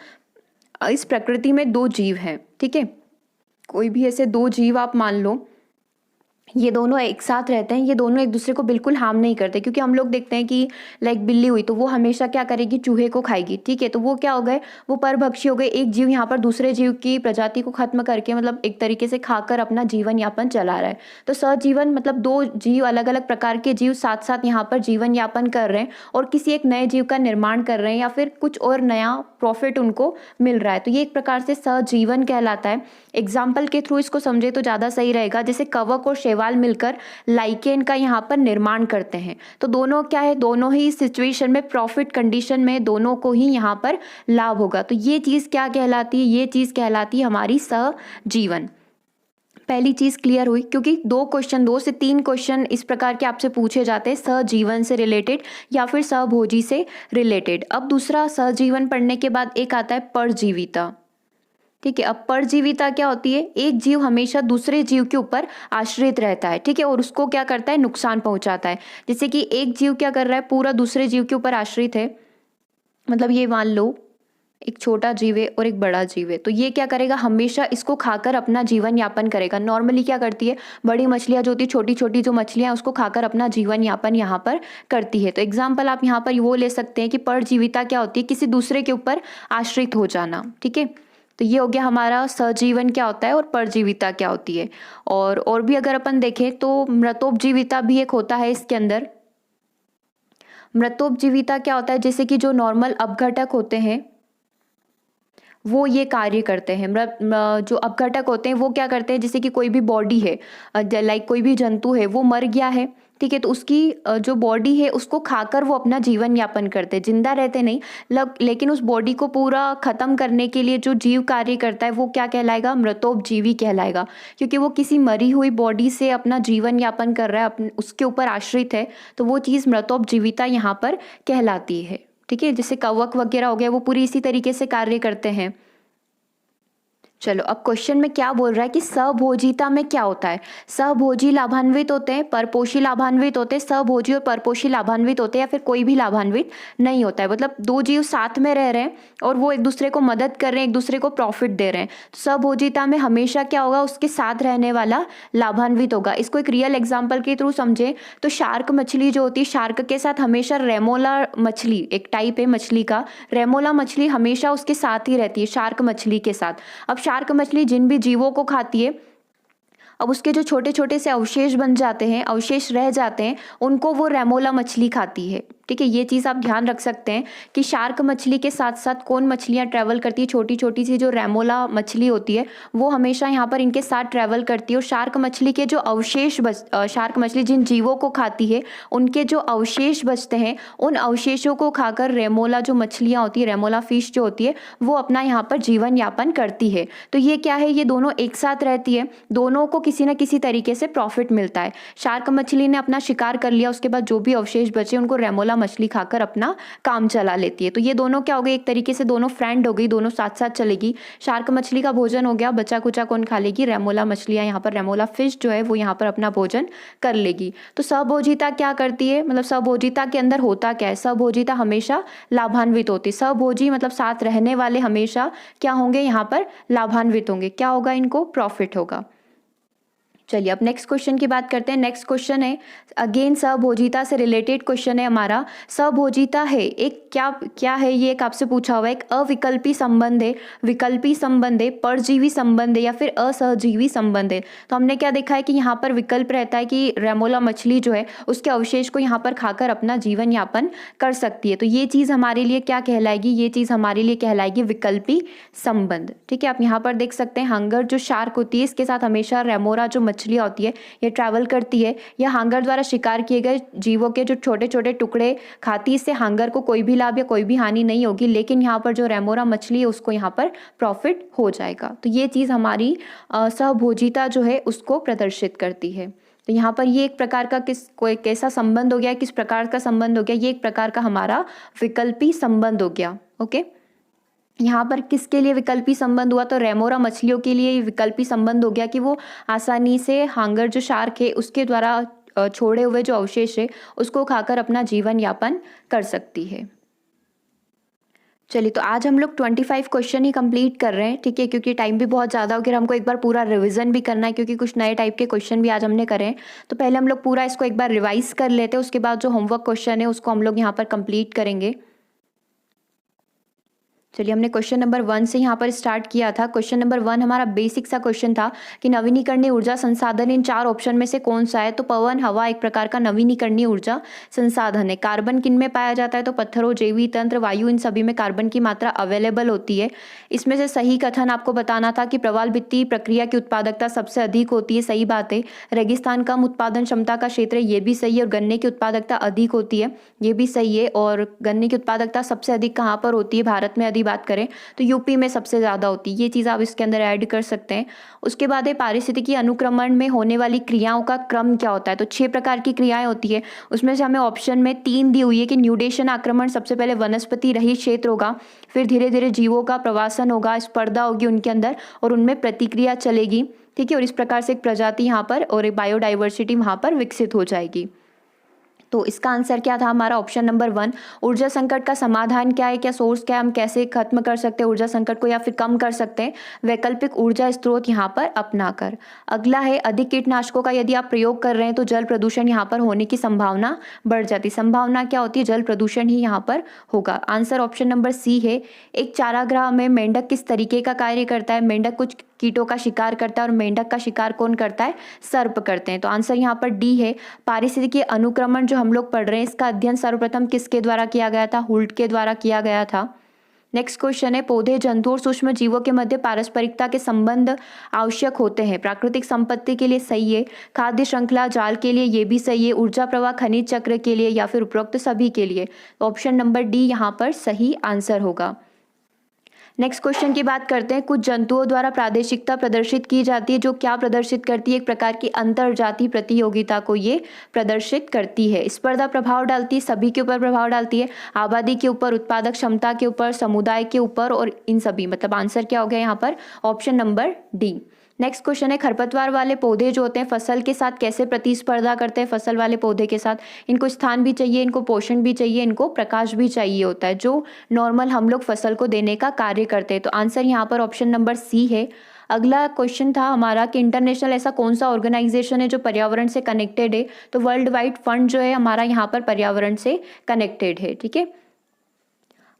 इस प्रकृति में 2 जीव हैं। ठीक है, कोई भी ऐसे 2 जीव आप मान लो, ये दोनों एक साथ रहते हैं, ये दोनों एक दूसरे को बिल्कुल हार्म नहीं करते, क्योंकि हम लोग देखते हैं कि लाइक बिल्ली हुई तो वो हमेशा क्या करेगी, चूहे को खाएगी। ठीक है, तो वो क्या हो गए, वो परभक्षी हो गए। एक जीव यहाँ पर दूसरे जीव की प्रजाति को खत्म करके, मतलब एक तरीके से खाकर अपना जीवन यापन चला रहा है। तो सहजीवन मतलब 2 जीव, अलग अलग प्रकार के जीव साथ साथ यहाँ पर जीवन यापन कर रहे हैं और किसी एक नए जीव का निर्माण कर रहे हैं या फिर कुछ और नया प्रॉफिट उनको मिल रहा है, तो ये एक प्रकार से सहजीवन कहलाता है। एग्जाम्पल के थ्रू इसको समझे तो ज़्यादा सही रहेगा। जैसे कवक और शैवाल मिलकर लाइकेन का यहाँ पर निर्माण करते हैं, तो दोनों क्या है, दोनों ही सिचुएशन में, प्रॉफिट कंडीशन में दोनों को ही यहाँ पर लाभ होगा। तो ये चीज़ क्या कहलाती है, ये चीज़ कहलाती है हमारी सहजीवन। पहली चीज क्लियर हुई, क्योंकि 2 से 3 क्वेश्चन इस प्रकार के आपसे पूछे जाते हैं सहजीवन से रिलेटेड या फिर सहभोजी से रिलेटेड। अब दूसरा सहजीवन पढ़ने के बाद एक आता है परजीविता। ठीक है, अब परजीविता क्या होती है, एक जीव हमेशा दूसरे जीव के ऊपर आश्रित रहता है। ठीक है, और उसको क्या करता है, नुकसान पहुंचाता है। जैसे कि एक जीव क्या कर रहा है, पूरा दूसरे जीव के ऊपर आश्रित है, मतलब ये मान लो एक छोटा जीव है और एक बड़ा जीव है, तो ये क्या करेगा, हमेशा इसको खाकर अपना जीवन यापन करेगा। नॉर्मली क्या करती है, बड़ी मछलियां जो होती है, छोटी छोटी जो मछलियां हैं उसको खाकर अपना जीवन यापन यहाँ पर करती है। तो एग्जाम्पल आप यहाँ पर वो ले सकते हैं कि परजीविता क्या होती है, किसी दूसरे के ऊपर आश्रित हो जाना। ठीक है, तो ये हो गया हमारा सहजीवन क्या होता है और परजीविता क्या होती है। और भी अगर अपन देखें तो मृतोपजीविता भी एक होता है इसके अंदर। मृतोपजीविता क्या होता है, जैसे कि जो नॉर्मल अपघटक होते हैं वो ये कार्य करते हैं। जो अपघटक होते हैं वो क्या करते हैं, जैसे कि कोई भी बॉडी है, लाइक कोई भी जंतु है वो मर गया है, ठीक है, तो उसकी जो बॉडी है उसको खाकर वो अपना जीवन यापन करते हैं, जिंदा रहते नहीं, लेकिन उस बॉडी को पूरा खत्म करने के लिए जो जीव कार्य करता है वो क्या कहलाएगा, मृतोपजीवी कहलाएगा, क्योंकि वो किसी मरी हुई बॉडी से अपना जीवन यापन कर रहा है, उसके ऊपर आश्रित है, तो वो चीज़ मृतोपजीविता यहाँ पर कहलाती है। ठीक है, जैसे कवक वगैरह हो गया वो पूरी इसी तरीके से कार्य करते हैं। चलो अब क्वेश्चन में क्या बोल रहा है कि सहभोजिता में क्या होता है। सहभोजी लाभान्वित होते हैं, परपोषी लाभान्वित होते हैं, सहभोजी और परपोषी लाभान्वित होते हैं या फिर कोई भी लाभान्वित नहीं होता है। मतलब 2 जीव साथ में रह रहे हैं और वो एक दूसरे को मदद कर रहे हैं, एक दूसरे को प्रॉफिट दे रहे हैं। तो सहभोजिता में हमेशा क्या होगा, उसके साथ रहने वाला लाभान्वित होगा। इसको एक रियल एग्जाम्पल के थ्रू समझे तो शार्क मछली जो होती है, शार्क के साथ हमेशा रेमोला मछली, एक टाइप है मछली का, रेमोला मछली हमेशा उसके साथ ही रहती है, शार्क मछली के साथ। अब शार्क मछली जिन भी जीवों को खाती है, अब उसके जो छोटे छोटे से अवशेष बन जाते हैं, अवशेष रह जाते हैं, उनको वो रेमोला मछली खाती है। ठीक है, ये चीज़ आप ध्यान रख सकते हैं कि शार्क मछली के साथ साथ कौन मछलियाँ ट्रैवल करती है, छोटी छोटी सी जो रेमोला मछली होती है वो हमेशा यहाँ पर इनके साथ ट्रैवल करती है। और शार्क मछली के जो अवशेष शार्क मछली जिन जीवों को खाती है उनके जो अवशेष बचते हैं उन अवशेषों को खाकर रेमोला जो मछलियाँ होती है, रेमोला फिश जो होती है वो अपना यहाँ पर जीवन यापन करती है। तो ये क्या है, ये दोनों एक साथ रहती है, दोनों को किसी न किसी तरीके से प्रॉफिट मिलता है। शार्क मछली ने अपना शिकार कर लिया, उसके बाद जो भी अवशेष बचे उनको रेमोला मछली खाकर अपना काम चला लेती है। तो ये दोनों क्या हो गए, एक तरीके से दोनों फ्रेंड हो गई, दोनों साथ साथ चलेगी। शार्क मछली का भोजन हो गया, बचा कुचा कौन खा लेगी, रेमोला मछलियाँ, यहाँ पर रेमोला फिश जो है वो यहाँ पर अपना भोजन कर लेगी। तो सहभोजिता क्या करती है, मतलब सहभोजिता के अंदर होता क्या है, सहभोजिता हमेशा लाभान्वित होती है। सहभोजी मतलब साथ रहने वाले हमेशा क्या होंगे, यहाँ पर लाभान्वित होंगे। क्या होगा, इनको प्रॉफिट होगा। चलिए अब नेक्स्ट क्वेश्चन की बात करते हैं। नेक्स्ट क्वेश्चन है अगेन सहभोजिता से रिलेटेड क्वेश्चन है हमारा। सहभोजिता है एक क्या है, ये एक आपसे पूछा हुआ है, एक अविकल्पी संबंध है, विकल्पी संबंध है, परजीवी संबंध है या फिर असहजीवी संबंध है। तो हमने क्या देखा है कि यहाँ पर विकल्प रहता है कि रेमोला मछली जो है उसके अवशेष को यहाँ पर खाकर अपना जीवन यापन कर सकती है। तो ये चीज़ हमारे लिए क्या कहलाएगी, ये चीज़ हमारे लिए कहलाएगी विकल्पी संबंध। ठीक है, आप यहाँ पर देख सकते हैं हांगर जो शार्क होती है इसके साथ हमेशा रेमोरा जो मछलियाँ होती है ये ट्रैवल करती है। यह हांगर द्वारा शिकार किए गए जीवों के जो छोटे छोटे टुकड़े खाती है, इससे हांगर को कोई भी लाभ या कोई भी हानि नहीं होगी, लेकिन यहाँ पर जो रेमोरा मछली है उसको यहाँ पर प्रॉफिट हो जाएगा। तो ये चीज़ हमारी सहभोजिता जो है उसको प्रदर्शित करती है। तो यहाँ पर ये एक प्रकार का कोई कैसा संबंध हो गया, किस प्रकार का संबंध हो गया, ये एक प्रकार का हमारा विकल्पी संबंध हो गया। ओके, यहाँ पर किसके लिए विकल्पी संबंध हुआ, तो रेमोरा मछलियों के लिए विकल्पी संबंध हो गया कि वो आसानी से हांगर जो शार्क है उसके द्वारा छोड़े हुए जो अवशेष है उसको खाकर अपना जीवन यापन कर सकती है। चलिए तो आज हम लोग 25 क्वेश्चन ही कंप्लीट कर रहे हैं, ठीक है, क्योंकि टाइम भी बहुत ज़्यादा हो गया, हमको एक बार पूरा रिवीजन भी करना है क्योंकि कुछ नए टाइप के क्वेश्चन भी आज हमने करे हैं। तो पहले हम लोग पूरा इसको एक बार रिवाइज कर लेते हैं, उसके बाद जो होमवर्क क्वेश्चन है उसको हम लोग यहाँ पर कंप्लीट करेंगे। चलिए हमने क्वेश्चन नंबर 1 से यहाँ पर स्टार्ट किया था। क्वेश्चन नंबर 1 हमारा बेसिक सा क्वेश्चन था कि नवीनीकरणीय ऊर्जा संसाधन इन 4 ऑप्शन में से कौन सा है। तो पवन, हवा एक प्रकार का नवीनीकरणीय ऊर्जा संसाधन है। कार्बन किन में पाया जाता है, तो पत्थरों, जैवी तंत्र, वायु, इन सभी में कार्बन की मात्रा अवेलेबल होती है। इसमें से सही कथन आपको बताना था कि प्रवाल भित्ति प्रक्रिया की उत्पादकता सबसे अधिक होती है, सही बात है। रेगिस्तान कम उत्पादन क्षमता का क्षेत्र है, ये भी सही है। और गन्ने की उत्पादकता अधिक होती है, ये भी सही है। और गन्ने की उत्पादकता सबसे अधिक कहाँ पर होती है, भारत में बात करें तो यूपी में सबसे ज्यादा होती है, ये चीज आप इसके अंदर ऐड कर सकते हैं। उसके बाद है पारिस्थितिकी अनुक्रमण में होने वाली क्रियाओं का क्रम क्या होता है। तो 6 प्रकार की क्रियाएं होती है, उसमें से हमें ऑप्शन में 3 दी हुई है कि न्यूडेशन आक्रमण सबसे पहले वनस्पति रहित क्षेत्र होगा, फिर धीरे धीरे जीवों का प्रवासन होगा, स्पर्धा होगी उनके अंदर और उनमें प्रतिक्रिया चलेगी, ठीक है, और इस प्रकार से एक प्रजाति यहाँ पर और एक बायोडाइवर्सिटी वहां पर विकसित हो जाएगी। तो इसका आंसर क्या था हमारा, ऑप्शन नंबर 1। ऊर्जा संकट का समाधान क्या है, क्या सोर्स क्या है, हम कैसे खत्म कर सकते हैं ऊर्जा संकट को या फिर कम कर सकते हैं, वैकल्पिक ऊर्जा स्रोत यहाँ पर अपनाकर। अगला है अधिक कीटनाशकों का यदि आप प्रयोग कर रहे हैं तो जल प्रदूषण यहाँ पर होने की संभावना बढ़ जाती है। संभावना क्या होती है, जल प्रदूषण ही यहाँ पर होगा। आंसर ऑप्शन नंबर सी है। एक चारागाह में मेंढक किस तरीके का कार्य करता है, मेंढक कुछ कीटों का शिकार करता है और मेंढक का शिकार कौन करता है, सर्प करते हैं। तो आंसर यहाँ पर डी है। पारिस्थितिकी अनुक्रमण जो हम लोग पढ़ रहे हैं इसका अध्ययन सर्वप्रथम किसके द्वारा किया गया था, हुल्ट के द्वारा किया गया था। नेक्स्ट क्वेश्चन है पौधे, जंतु और सूक्ष्म जीवों के मध्य पारस्परिकता के संबंध आवश्यक होते हैं, प्राकृतिक संपत्ति के लिए सही है, खाद्य श्रृंखला जाल के लिए ये भी सही है, ऊर्जा प्रवाह खनिज चक्र के लिए या फिर उपरोक्त सभी के लिए। ऑप्शन नंबर डी यहाँ पर सही आंसर होगा। नेक्स्ट क्वेश्चन की बात करते हैं। कुछ जंतुओं द्वारा प्रादेशिकता प्रदर्शित की जाती है, जो क्या प्रदर्शित करती है, एक प्रकार की अंतरजातीय प्रतियोगिता को ये प्रदर्शित करती है। स्पर्धा प्रभाव डालती है, सभी के ऊपर प्रभाव डालती है, आबादी के ऊपर, उत्पादक क्षमता के ऊपर, समुदाय के ऊपर और इन सभी, मतलब आंसर क्या हो गया यहाँ पर, option number D. Next question है खरपतवार वाले पौधे जो होते हैं फसल के साथ कैसे प्रतिस्पर्धा करते हैं, फसल वाले पौधे के साथ इनको स्थान भी चाहिए, इनको पोषण भी चाहिए, इनको प्रकाश भी चाहिए होता है, जो नॉर्मल हम लोग फसल को देने का कार्य करते हैं। तो आंसर यहाँ पर ऑप्शन नंबर सी है। अगला क्वेश्चन था हमारा कि इंटरनेशनल ऐसा कौन सा ऑर्गेनाइजेशन है जो पर्यावरण से कनेक्टेड है। तो वर्ल्ड वाइड फंड जो है हमारा यहाँ पर पर्यावरण से कनेक्टेड है, ठीक है।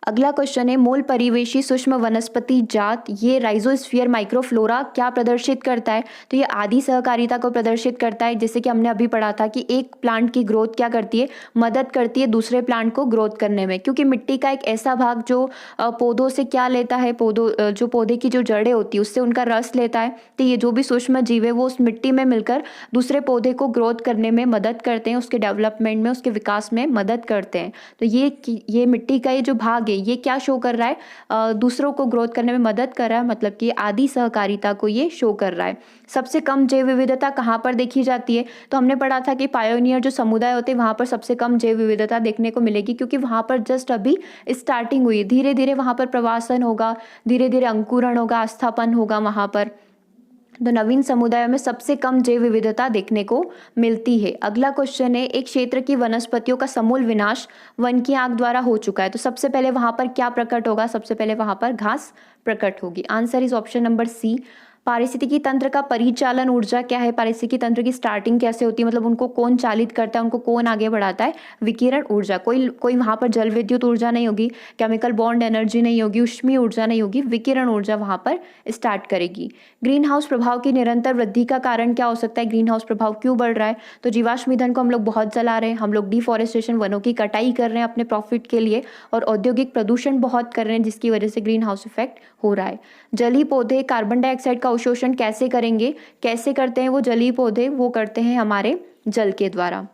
अगला क्वेश्चन है, मूल परिवेशी सूक्ष्म वनस्पति जात ये राइजोस्फीयर माइक्रोफ्लोरा क्या प्रदर्शित करता है? तो ये आदि सहकारिता को प्रदर्शित करता है, जैसे कि हमने अभी पढ़ा था कि एक प्लांट की ग्रोथ क्या करती है, मदद करती है दूसरे प्लांट को ग्रोथ करने में, क्योंकि मिट्टी का एक ऐसा भाग जो पौधों से क्या लेता है, जो पौधे की जो जड़ें होती है उससे उनका रस लेता है। तो ये जो भी सूक्ष्म जीव है वो उस मिट्टी में मिलकर दूसरे पौधे को ग्रोथ करने में मदद करते हैं, उसके डेवलपमेंट में, उसके विकास में मदद करते हैं। तो ये मिट्टी का ये जो भाग है ये क्या शो कर रहा है, दूसरों को ग्रोथ करने में मदद कर रहा है, मतलब कि आदि सहकारिता को ये शो कर रहा है। सबसे कम जैव विविधता कहाँ पर देखी जाती है? तो हमने पढ़ा था कि पायोनियर जो समुदाय होते हैं वहाँ पर सबसे कम जैव विविधता देखने को मिलेगी, क्योंकि वहाँ पर जस्ट अभी स्टार्टिंग हुई है। धीरे धीरे वहाँ पर प्रवासन होगा, धीरे धीरे अंकुरण होगा, आस्थापन होगा वहाँ पर। तो नवीन समुदायों में सबसे कम जैव विविधता देखने को मिलती है। अगला क्वेश्चन है, एक क्षेत्र की वनस्पतियों का समूल विनाश वन की आग द्वारा हो चुका है। तो सबसे पहले वहां पर क्या प्रकट होगा? सबसे पहले वहां पर घास प्रकट होगी। Answer is option number C. पारिस्थितिकी तंत्र का परिचालन ऊर्जा क्या है? पारिस्थितिकी तंत्र की स्टार्टिंग कैसे होती है, मतलब उनको कौन चालित करता है, उनको कौन आगे बढ़ाता है? विकिरण ऊर्जा। कोई वहां पर जल विद्युत ऊर्जा नहीं होगी, केमिकल बॉन्ड एनर्जी नहीं होगी, ऊष्मीय ऊर्जा नहीं होगी, विकिरण ऊर्जा वहां पर स्टार्ट करेगी। ग्रीन हाउस प्रभाव की निरंतर वृद्धि का कारण क्या हो सकता है? ग्रीन हाउस प्रभाव क्यों बढ़ रहा है? तो जीवाश्म ईंधन को हम लोग बहुत जला रहे हैं, हम लोग डिफॉरेस्टेशन, वनों की कटाई कर रहे हैं अपने प्रॉफिट के लिए, और औद्योगिक प्रदूषण बहुत कर रहे हैं, जिसकी वजह से ग्रीन हाउस इफेक्ट हो रहा है। जलीय पौधे कार्बन डाइऑक्साइड का अवशोषण कैसे करेंगे? कैसे करते हैं वो जलीय पौधे? वो करते हैं हमारे जल के द्वारा।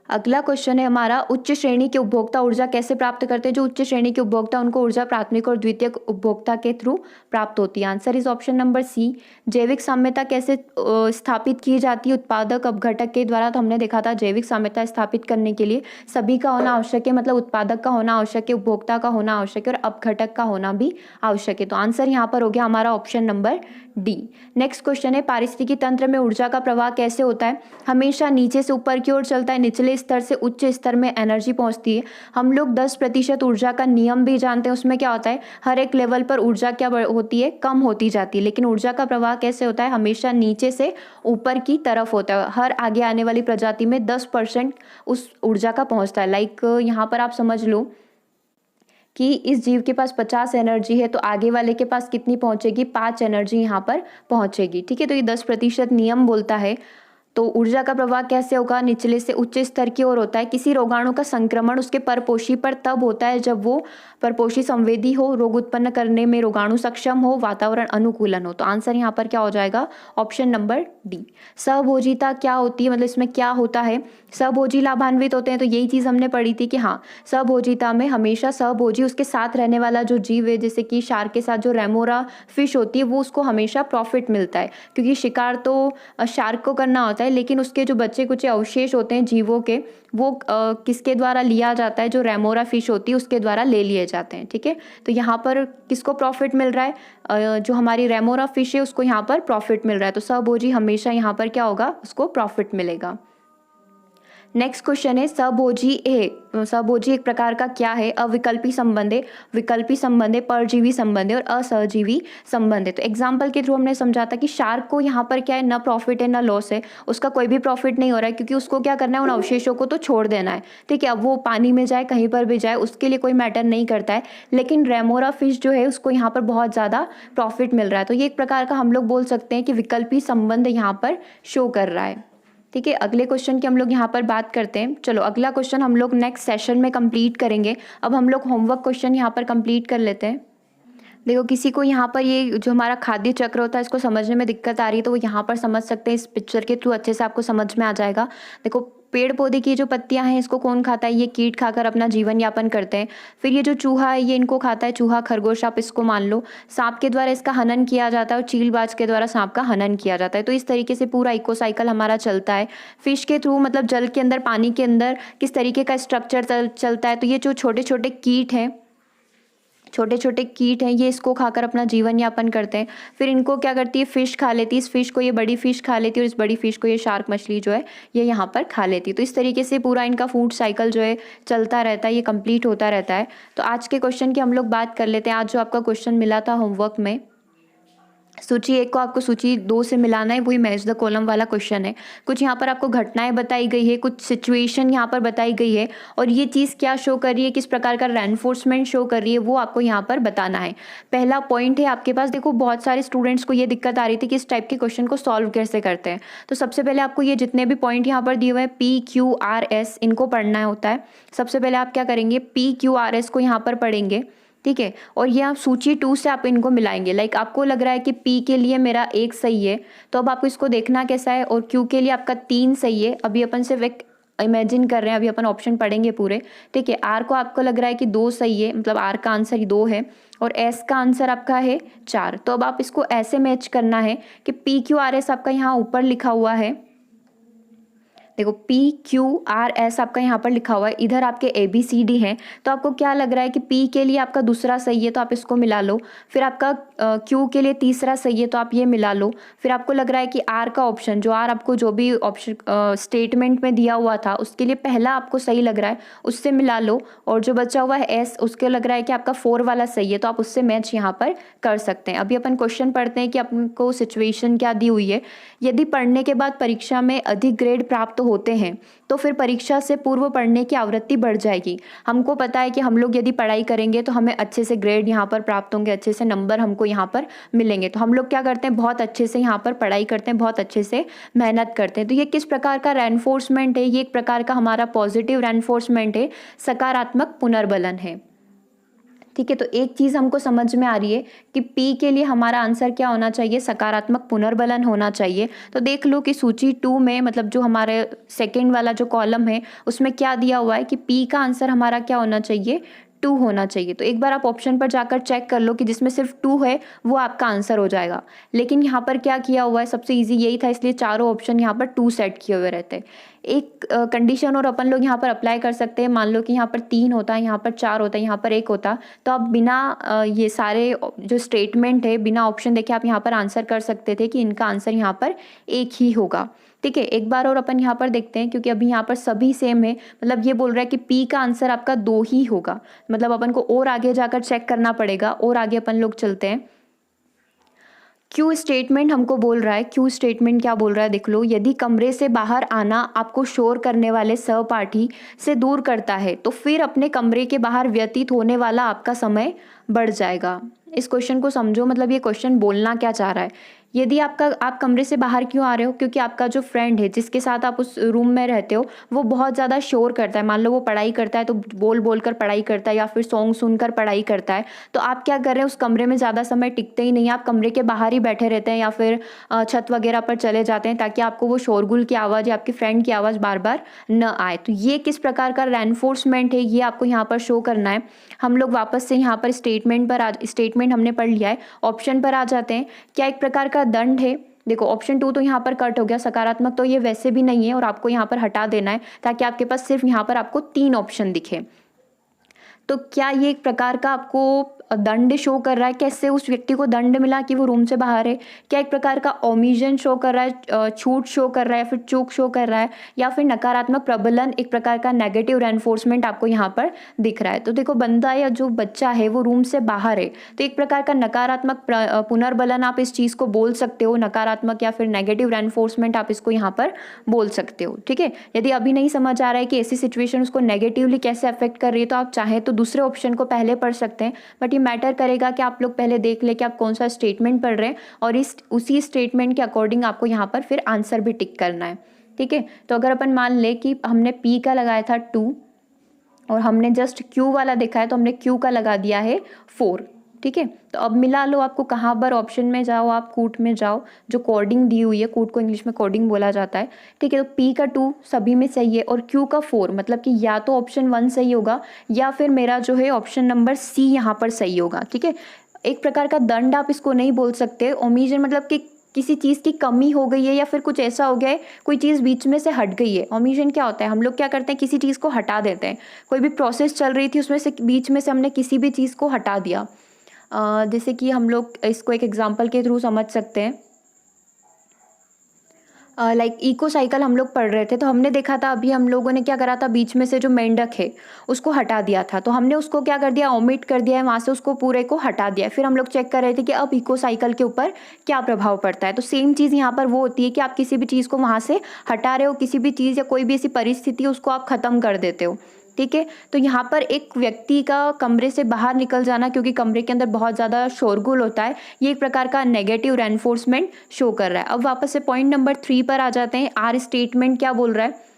अगला क्वेश्चन है हमारा, उच्च श्रेणी के उपभोक्ता ऊर्जा कैसे प्राप्त करते हैं? जो उच्च श्रेणी के उपभोक्ता, उनको ऊर्जा प्राथमिक और द्वितीयक उपभोक्ता के थ्रू प्राप्त होती है। Answer is option number C. जैविक साम्यता कैसे स्थापित की जाती है? उत्पादक अपघटक के द्वारा। तो हमने देखा था जैविक साम्यता स्थापित करने के लिए सभी का होना आवश्यक है, मतलब उत्पादक का होना आवश्यक है, उपभोक्ता का होना आवश्यक है, और अपघटक का होना भी आवश्यक है। तो आंसर यहाँ पर हो गया हमारा option number D. Next question है, पारिस्थितिकी तंत्र में ऊर्जा का प्रवाह कैसे होता है? हमेशा नीचे से ऊपर की ओर चलता है, निचले स्तर से उच्च स्तर में एनर्जी पहुंचती है। हम लोग 10% ऊर्जा का नियम भी जानते हैं, उसमें क्या होता है, हर एक लेवल पर ऊर्जा क्या होती है, कम होती जाती है। लेकिन ऊर्जा का प्रवाह कैसे होता है? हमेशा नीचे से ऊपर की तरफ होता है। हर आगे आने वाली प्रजाति में 10% उस ऊर्जा का पहुंचता है। लाइक यहाँ पर आप समझ लो कि इस जीव के पास 50 एनर्जी है, तो आगे वाले के पास कितनी पहुंचेगी? 5 एनर्जी यहाँ पर पहुंचेगी। ठीक है, तो ये 10% नियम बोलता है। तो ऊर्जा का प्रवाह कैसे होगा? निचले से उच्च स्तर की ओर होता है। किसी रोगाणु का संक्रमण उसके परपोषी पर तब होता है जब वो परपोषी संवेदी हो, रोग उत्पन्न करने में रोगाणु सक्षम हो, वातावरण अनुकूलन हो। तो आंसर यहाँ पर क्या हो जाएगा? Option number D. सहभोजिता क्या होती है, मतलब इसमें क्या होता है? सहभोजी लाभान्वित होते हैं। तो यही चीज हमने पढ़ी थी कि हाँ, सहभोजिता में हमेशा सहभोजी उसके साथ रहने वाला जो जीव है, जैसे कि शार्क के साथ जो रेमोरा फिश होती है, वो उसको हमेशा प्रॉफिट मिलता है, क्योंकि शिकार तो शार्क को करना होता है, लेकिन उसके जो बच्चे कुछ अवशेष होते हैं जीवों के, वो किसके द्वारा लिया जाता है? जो रेमोरा फिश होती है उसके द्वारा ले लिए जाते हैं। ठीक है, तो यहाँ पर किसको प्रॉफिट मिल रहा है? जो हमारी रेमोरा फिश है उसको यहाँ पर प्रॉफिट मिल रहा है। तो सहभोजी हमेशा यहाँ पर क्या होगा? उसको प्रॉफिट मिलेगा। नेक्स्ट क्वेश्चन है, सहभोजी एक प्रकार का क्या है? अविकल्पी संबंध है, विकल्पी संबंध है, परजीवी संबंध है, और असहजीवी संबंध है। तो एग्जाम्पल के थ्रू हमने समझा था कि शार्क को यहाँ पर क्या है, ना प्रॉफिट है ना लॉस है, उसका कोई भी प्रॉफिट नहीं हो रहा है, क्योंकि उसको क्या करना है, उन अवशेषों को तो छोड़ देना है। ठीक है, अब वो पानी में जाए, कहीं पर भी जाए, उसके लिए कोई मैटर नहीं करता है। लेकिन रेमोरा फिश जो है उसको यहाँ पर बहुत ज़्यादा प्रॉफिट मिल रहा है। तो ये एक प्रकार का हम लोग बोल सकते हैं कि विकल्पी संबंध यहाँ पर शो कर रहा है। ठीक है, अगले क्वेश्चन की हम लोग यहाँ पर बात करते हैं। चलो अगला क्वेश्चन हम लोग नेक्स्ट सेशन में कंप्लीट करेंगे। अब हम लोग होमवर्क क्वेश्चन यहाँ पर कंप्लीट कर लेते हैं। देखो, किसी को यहाँ पर ये जो हमारा खाद्य चक्र होता है इसको समझने में दिक्कत आ रही है, तो वो यहाँ पर समझ सकते हैं। इस पिक्चर के थ्रू अच्छे से आपको समझ में आ जाएगा। देखो, पेड़ पौधे की जो पत्तियां हैं इसको कौन खाता है? ये कीट खाकर अपना जीवन यापन करते हैं। फिर ये जो चूहा है ये इनको खाता है, चूहा, खरगोश, आप इसको मान लो। सांप के द्वारा इसका हनन किया जाता है, और चीलबाज के द्वारा सांप का हनन किया जाता है। तो इस तरीके से पूरा इको साइकिल हमारा चलता है। फिश के थ्रू, मतलब जल के अंदर, पानी के अंदर किस तरीके का स्ट्रक्चर चलता है? तो ये जो छोटे छोटे कीट हैं, ये इसको खाकर अपना जीवन यापन करते हैं। फिर इनको क्या करती है? फिश खा लेती है। इस फिश को ये बड़ी फिश खा लेती है, और इस बड़ी फिश को ये शार्क मछली जो है ये यहाँ पर खा लेती है। तो इस तरीके से पूरा इनका फूड साइकिल जो है चलता रहता है, ये कंप्लीट होता रहता है। तो आज के क्वेश्चन की हम लोग बात कर लेते हैं। आज जो आपका क्वेश्चन मिला था होमवर्क में, सूची 1 को आपको सूची 2 से मिलाना है, वही मैच द कॉलम वाला क्वेश्चन है। कुछ यहाँ पर आपको घटनाएँ बताई गई है, कुछ सिचुएशन यहाँ पर बताई गई है और ये चीज़ क्या शो कर रही है, किस प्रकार का रेनफोर्समेंट शो कर रही है, वो आपको यहाँ पर बताना है। पहला पॉइंट है आपके पास, देखो बहुत सारे स्टूडेंट्स को ये दिक्कत आ रही थी कि इस टाइप के क्वेश्चन को सॉल्व कैसे करते हैं। तो सबसे पहले आपको ये जितने भी पॉइंट यहाँ पर दिए हुए हैं PQRS, इनको पढ़ना होता है। सबसे पहले आप क्या करेंगे, PQRS को यहाँ पर पढ़ेंगे, ठीक है। और ये आप सूची 2 से आप इनको मिलाएंगे। लाइक आपको लग रहा है कि P के लिए मेरा 1 सही है, तो अब आपको इसको देखना कैसा है, और Q के लिए आपका 3 सही है। अभी अपन सिर्फ एक इमेजिन कर रहे हैं, अभी अपन ऑप्शन पढ़ेंगे पूरे, ठीक है। R को आपको लग रहा है कि 2 सही है, मतलब R का आंसर 2 है, और S का आंसर आपका है 4। तो अब आप इसको ऐसे मैच करना है कि PQRS आपका यहाँ ऊपर लिखा हुआ है, देखो PQRS आपका यहाँ पर लिखा हुआ है, इधर आपके ABCD हैं। तो आपको क्या लग रहा है कि P के लिए आपका दूसरा सही है, तो आप इसको मिला लो। फिर आपका Q के लिए तीसरा सही है, तो आप ये मिला लो। फिर आपको लग रहा है कि R का ऑप्शन, जो R आपको जो भी ऑप्शन स्टेटमेंट में दिया हुआ था उसके लिए पहला आपको सही लग रहा है, उससे मिला लो। और जो बचा हुआ है S, उसके लग रहा है कि आपका 4 वाला सही है, तो आप उससे मैच यहाँ पर कर सकते हैं। अभी अपन क्वेश्चन पढ़ते हैं कि आपको सिचुएशन क्या दी हुई है। यदि पढ़ने के बाद परीक्षा में अधिक ग्रेड प्राप्त होते हैं तो फिर परीक्षा से पूर्व पढ़ने की आवृत्ति बढ़ जाएगी। हमको पता है कि हम लोग यदि पढ़ाई करेंगे तो हमें अच्छे से ग्रेड यहाँ पर प्राप्त होंगे, अच्छे से नंबर हमको यहाँ पर मिलेंगे। तो हम लोग क्या करते हैं, बहुत अच्छे से यहाँ पर पढ़ाई करते हैं, बहुत अच्छे से मेहनत करते हैं। तो ये किस प्रकार का रेनफोर्समेंट है, ये एक प्रकार का हमारा पॉजिटिव रेनफोर्समेंट है, सकारात्मक पुनर्बलन है, ठीक है। तो एक चीज़ हमको समझ में आ रही है कि P के लिए हमारा आंसर क्या होना चाहिए, सकारात्मक पुनर्बलन होना चाहिए। तो देख लो कि सूची 2 में, मतलब जो हमारे सेकंड वाला जो कॉलम है उसमें क्या दिया हुआ है कि P का आंसर हमारा क्या होना चाहिए, 2 होना चाहिए। तो एक बार आप ऑप्शन पर जाकर चेक कर लो कि जिसमें सिर्फ 2 है वो आपका आंसर हो जाएगा। लेकिन यहाँ पर क्या किया हुआ है, सबसे ईजी यही था, इसलिए चारों ऑप्शन यहाँ पर 2 सेट किए हुए रहते हैं। एक कंडीशन और अपन लोग यहाँ पर अप्लाई कर सकते हैं। मान लो कि यहाँ पर 3 होता है, यहाँ पर 4 होता है, यहाँ पर 1 होता, तो आप बिना ये सारे जो स्टेटमेंट है बिना ऑप्शन देखे आप यहाँ पर आंसर कर सकते थे कि इनका आंसर यहाँ पर 1 ही होगा, ठीक है। एक बार और अपन यहाँ पर देखते हैं, क्योंकि अभी यहाँ पर सभी सेम है, मतलब ये बोल रहा है कि P का आंसर आपका 2 ही होगा। मतलब अपन को और आगे जाकर चेक करना पड़ेगा, और आगे अपन लोग चलते हैं। क्यू स्टेटमेंट हमको बोल रहा है, क्यू स्टेटमेंट क्या बोल रहा है देख लो, यदि कमरे से बाहर आना आपको शोर करने वाले सहपाठी से दूर करता है तो फिर अपने कमरे के बाहर व्यतीत होने वाला आपका समय बढ़ जाएगा। इस क्वेश्चन को समझो, मतलब ये क्वेश्चन बोलना क्या चाह रहा है। यदि आप कमरे से बाहर क्यों आ रहे हो, क्योंकि आपका जो फ्रेंड है जिसके साथ आप उस रूम में रहते हो वो बहुत ज़्यादा शोर करता है। मान लो वो पढ़ाई करता है तो बोल बोल कर पढ़ाई करता है, या फिर सॉन्ग सुनकर पढ़ाई करता है। तो आप क्या कर रहे हैं, उस कमरे में ज़्यादा समय टिकते ही नहीं है, आप कमरे के बाहर ही बैठे रहते हैं, या फिर छत वगैरह पर चले जाते हैं, ताकि आपको वो शोरगुल की आवाज़ या आपकी फ्रेंड की आवाज़ बार बार न आए। तो ये किस प्रकार का रेनफोर्समेंट है, ये आपको यहाँ पर शो करना है। हम लोग वापस से यहाँ पर स्टेटमेंट हमने पढ़ लिया है, ऑप्शन पर आ जाते हैं। क्या एक प्रकार का दंड है, देखो ऑप्शन 2 तो यहाँ पर कट हो गया, सकारात्मक तो ये वैसे भी नहीं है, और आपको यहाँ पर हटा देना है ताकि आपके पास सिर्फ यहाँ पर आपको 3 ऑप्शन दिखे। तो क्या ये एक प्रकार का आपको दंड शो कर रहा है, कैसे उस व्यक्ति को दंड मिला कि वो रूम से बाहर है? क्या एक प्रकार का ओमिशन शो कर रहा है, छूट शो कर रहा है, फिर चूक शो कर रहा है, या फिर नकारात्मक प्रबलन, एक प्रकार का नेगेटिव रेनफोर्समेंट आपको यहाँ पर दिख रहा है? तो देखो बंदा या जो बच्चा है वो रूम से बाहर है, तो एक प्रकार का नकारात्मक पुनर्बलन आप इस चीज़ को बोल सकते हो, नकारात्मक या फिर नेगेटिव रेनफोर्समेंट आप इसको यहाँ पर बोल सकते हो, ठीक है। यदि अभी नहीं समझ आ रहा है कि ऐसी सिचुएशन उसको नेगेटिवली कैसे अफेक्ट कर रही है, तो आप चाहें तो दूसरे ऑप्शन को पहले पढ़ सकते हैं, बट ये मैटर करेगा कि आप लोग पहले देख ले कि आप कौन सा स्टेटमेंट पढ़ रहे हैं, और उसी स्टेटमेंट के अकॉर्डिंग आपको यहाँ पर फिर आंसर भी टिक करना है, ठीक है। तो अगर अपन मान ले कि हमने P का लगाया था 2 और हमने जस्ट Q वाला देखा है, तो हमने Q का लगा दिया है 4, ठीक है। तो अब मिला लो, आपको कहाँ पर ऑप्शन में जाओ, आप कूट में जाओ, जो कोडिंग दी हुई है, कूट को इंग्लिश में कोडिंग बोला जाता है, ठीक है। तो P का 2 सभी में सही है, और Q का 4, मतलब कि या तो ऑप्शन 1 सही होगा या फिर मेरा जो है ऑप्शन नंबर C यहाँ पर सही होगा, ठीक है। एक प्रकार का दंड आप इसको नहीं बोल सकते, ओमिशन मतलब कि किसी चीज़ की कमी हो गई है, या फिर कुछ ऐसा हो गया है, कोई चीज़ बीच में से हट गई है। ओमिशन क्या होता है, हम लोग क्या करते हैं, किसी चीज़ को हटा देते हैं। कोई भी प्रोसेस चल रही थी, उसमें से बीच में से हमने किसी भी चीज़ को हटा दिया। जैसे कि हम लोग इसको एक एग्जांपल के थ्रू समझ सकते हैं। लाइक इको साइकिल हम लोग पढ़ रहे थे, तो हमने देखा था अभी हम लोगों ने क्या करा था, बीच में से जो मेंढक है उसको हटा दिया था, तो हमने उसको क्या कर दिया, ओमिट कर दिया है वहाँ से, उसको पूरे को हटा दिया है। फिर हम लोग चेक कर रहे थे कि अब इको साइकिल के ऊपर क्या प्रभाव पड़ता है। तो सेम चीज़ यहाँ पर वो होती है कि आप किसी भी चीज़ को वहाँ से हटा रहे हो, किसी भी चीज़ या कोई भी ऐसी परिस्थिति है उसको आप ख़त्म कर देते हो। ठीक है, तो यहाँ पर एक व्यक्ति का कमरे से बाहर निकल जाना, क्योंकि कमरे के अंदर बहुत ज़्यादा शोरगुल होता है, ये एक प्रकार का नेगेटिव रेनफोर्समेंट शो कर रहा है। अब वापस से पॉइंट नंबर 3 पर आ जाते हैं। आर स्टेटमेंट क्या बोल रहा है,